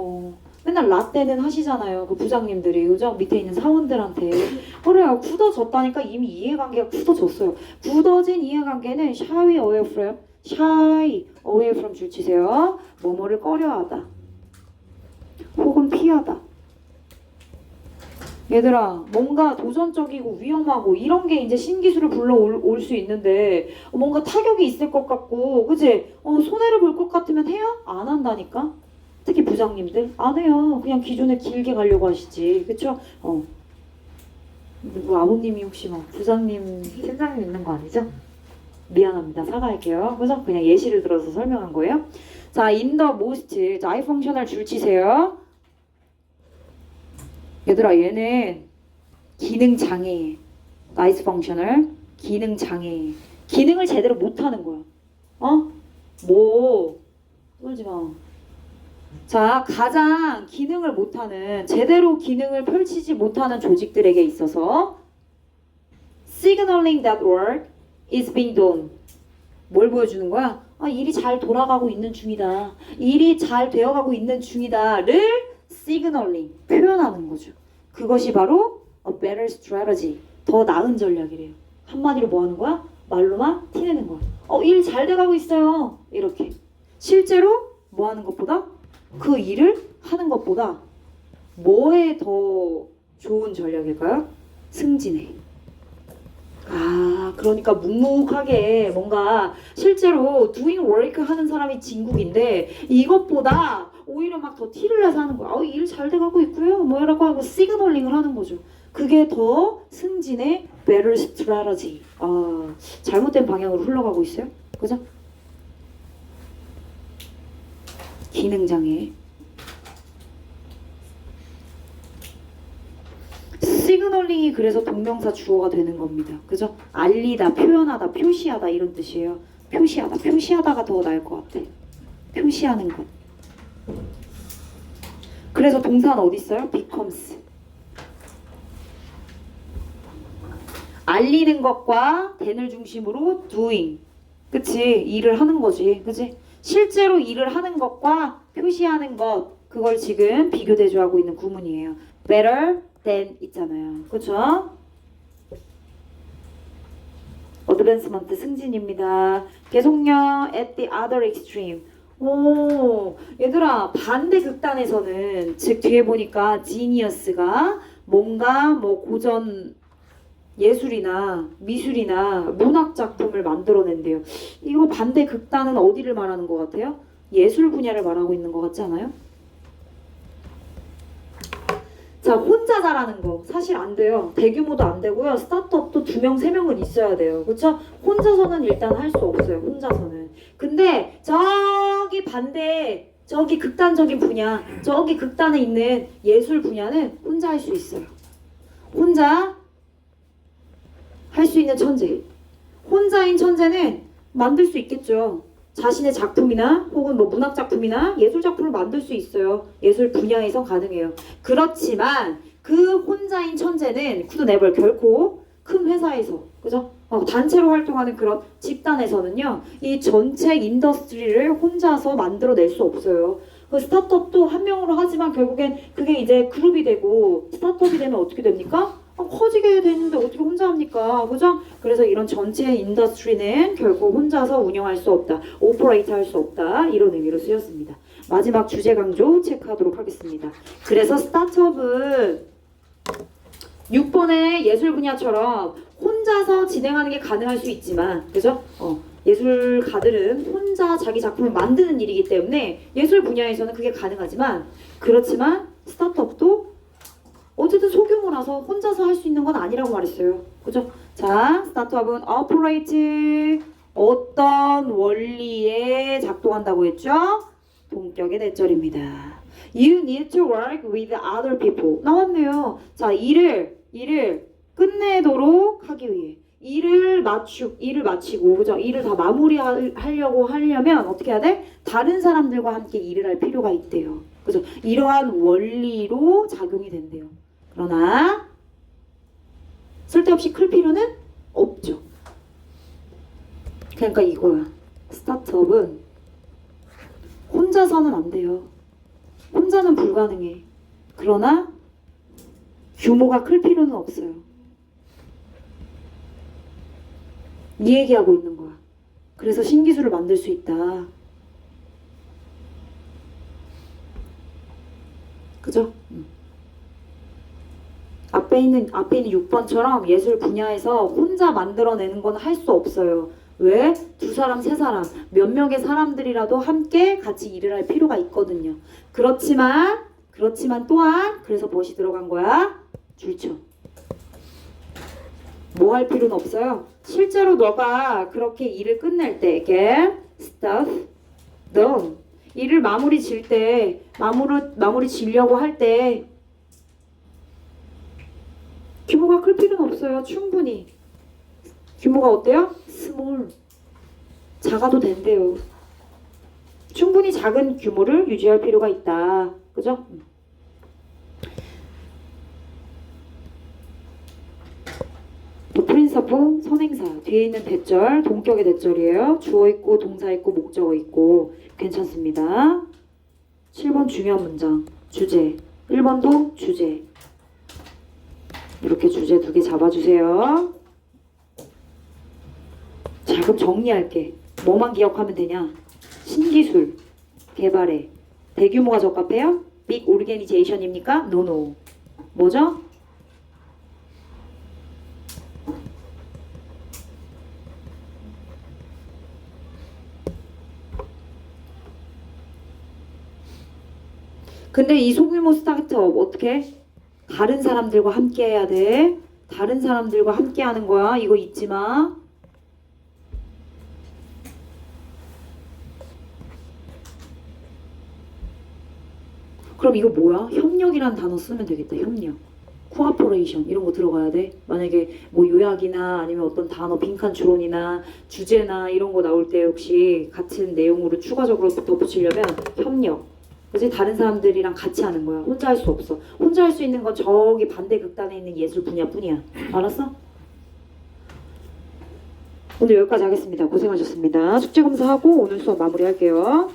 맨날 라떼는 하시잖아요. 그 부장님들이. 그죠? 밑에 있는 사원들한테. 그래요. 굳어졌다니까 이미 이해관계가 굳어졌어요. 굳어진 이해관계는 shy away from 줄 치세요. 뭐뭐를 꺼려하다. 혹은 피하다. 얘들아, 뭔가 도전적이고 위험하고 이런 게 이제 신기술을 불러올 수 있는데 뭔가 타격이 있을 것 같고, 그치? 손해를 볼 것 같으면 해요? 안 한다니까? 특히 부장님들 안 해요. 그냥 기존에 길게 가려고 하시지. 그쵸? 누구 아버님이 혹시 막 부장님, 팀장님 있는 거 아니죠? 미안합니다. 사과할게요. 그래서 그냥 예시를 들어서 설명한 거예요. 자, in the most. 자, I functional 줄 치세요. 얘들아, 얘는 기능장애. 나이스 펑셔널. 기능장애. 기능을 제대로 못하는 거야. 떨지 마. 자, 가장 기능을 못하는, 제대로 기능을 펼치지 못하는 조직들에게 있어서 signaling that work is being done. 뭘 보여주는 거야? 일이 잘 돌아가고 있는 중이다. 일이 잘 되어가고 있는 중이다를 signaling, 표현하는 거죠. 그것이 바로 a better strategy. 더 나은 전략이래요. 한마디로 뭐 하는 거야? 말로만 티내는 거야. 일 잘 돼가고 있어요. 이렇게. 실제로 뭐 하는 것보다 그 일을 하는 것보다 뭐에 더 좋은 전략일까요? 승진해. 그러니까 묵묵하게 뭔가 실제로 doing work 하는 사람이 진국인데 이것보다 오히려 막 더 티를 내서 하는 거야. 일 잘 돼가고 있고요. 뭐라고 하고 시그널링을 하는 거죠. 그게 더 승진의 better strategy. 잘못된 방향으로 흘러가고 있어요. 그죠? 기능장애. 시그널링이 그래서 동명사 주어가 되는 겁니다. 그죠? 알리다, 표현하다, 표시하다 이런 뜻이에요. 표시하다, 표시하다가 더 나을 것 같아. 표시하는 것. 그래서 동사는 어디 있어요? becomes. 알리는 것과 then을 중심으로 doing. 그치? 일을 하는 거지. 그치? 실제로 일을 하는 것과 표시하는 것. 그걸 지금 비교 대조하고 있는 구문이에요. better than 있잖아요. 그쵸? 어드밴스먼트 승진입니다. 계속요. at the other extreme. 오, 얘들아 반대 극단에서는 즉 뒤에 보니까 genius가 뭔가 뭐 고전 예술이나 미술이나 문학 작품을 만들어낸대요. 이거 반대 극단은 어디를 말하는 것 같아요? 예술 분야를 말하고 있는 것 같지 않아요? 자, 혼자 잘하는 거 사실 안 돼요. 대규모도 안 되고요. 스타트업도 2명, 3명은 있어야 돼요. 그렇죠? 혼자서는 일단 할 수 없어요. 혼자서는. 근데 저기 반대, 저기 극단적인 분야, 저기 극단에 있는 예술 분야는 혼자 할 수 있어요. 혼자 할 수 있는 천재. 혼자인 천재는 만들 수 있겠죠. 자신의 작품이나 혹은 뭐 문학 작품이나 예술 작품을 만들 수 있어요. 예술 분야에서 가능해요. 그렇지만 그 혼자인 천재는 could never 결코 큰 회사에서 그죠? 단체로 활동하는 그런 집단에서는요. 이 전체 인더스트리를 혼자서 만들어낼 수 없어요. 그 스타트업도 한 명으로 하지만 결국엔 그게 이제 그룹이 되고 스타트업이 되면 어떻게 됩니까? 커지게 되는데 어떻게 혼자 합니까? 그죠? 그래서 이런 전체 인더스트리는 결국 혼자서 운영할 수 없다. 오퍼레이트 할 수 없다. 이런 의미로 쓰였습니다. 마지막 주제 강조 체크하도록 하겠습니다. 그래서 스타트업은 6번의 예술 분야처럼 혼자서 진행하는 게 가능할 수 있지만 그죠? 예술가들은 혼자 자기 작품을 만드는 일이기 때문에 예술 분야에서는 그게 가능하지만 그렇지만 스타트업도 어쨌든 소규모라서 혼자서 할 수 있는 건 아니라고 말했어요. 그죠? 자, 스타트업은 operate 어떤 원리에 작동한다고 했죠? 동격의 대절입니다. You need to work with other people. 나왔네요. 자, 일을 끝내도록 하기 위해 일을 마치고 그죠? 일을 다 마무리하려고 하려면 어떻게 해야 돼? 다른 사람들과 함께 일을 할 필요가 있대요. 그죠? 이러한 원리로 작용이 된대요. 그러나 쓸데없이 클 필요는 없죠. 그러니까 이거야. 스타트업은 혼자서는 안 돼요. 혼자는 불가능해. 그러나 규모가 클 필요는 없어요. 이 얘기하고 있는 거야. 그래서 신기술을 만들 수 있다. 그죠? 앞에 있는 6번처럼 예술 분야에서 혼자 만들어내는 건 할 수 없어요. 왜? 2사람, 3사람, 몇 명의 사람들이라도 함께 같이 일을 할 필요가 있거든요. 그렇지만 또한 그래서 무엇이 들어간 거야? 줄쳐. 뭐 할 필요는 없어요. 실제로 너가 그렇게 일을 끝낼 때 get stuff done 일을 마무리 지려고 할 때 규모가 클 필요는 없어요. 충분히 규모가 어때요? small 작아도 된대요. 충분히 작은 규모를 유지할 필요가 있다. 그죠? 프린서프 선행사 뒤에 있는 대절 동격의 대절이에요. 주어 있고 동사 있고 목적어 있고 괜찮습니다. 7번 중요한 문장 주제 1번도 주제 이렇게 주제 2개 잡아주세요. 자, 그럼 정리할게. 뭐만 기억하면 되냐? 신기술 개발에 대규모가 적합해요? 빅 오르게니제이션입니까? 노노. 뭐죠? 근데 이 소규모 스타트업 어떻게? 다른 사람들과 함께 해야 돼. 다른 사람들과 함께 하는 거야. 이거 잊지 마. 그럼 이거 뭐야? 협력이란 단어 쓰면 되겠다. 협력. 코아포레이션 이런 거 들어가야 돼. 만약에 뭐 요약이나 아니면 어떤 단어 빈칸 추론이나 주제나 이런 거 나올 때 혹시 같은 내용으로 추가적으로 덧붙이려면 협력. 그래서 다른 사람들이랑 같이 하는 거야. 혼자 할 수 없어. 혼자 할 수 있는 건 저기 반대 극단에 있는 예술 분야뿐이야. 알았어? 오늘 여기까지 하겠습니다. 고생하셨습니다. 숙제 검사하고 오늘 수업 마무리할게요.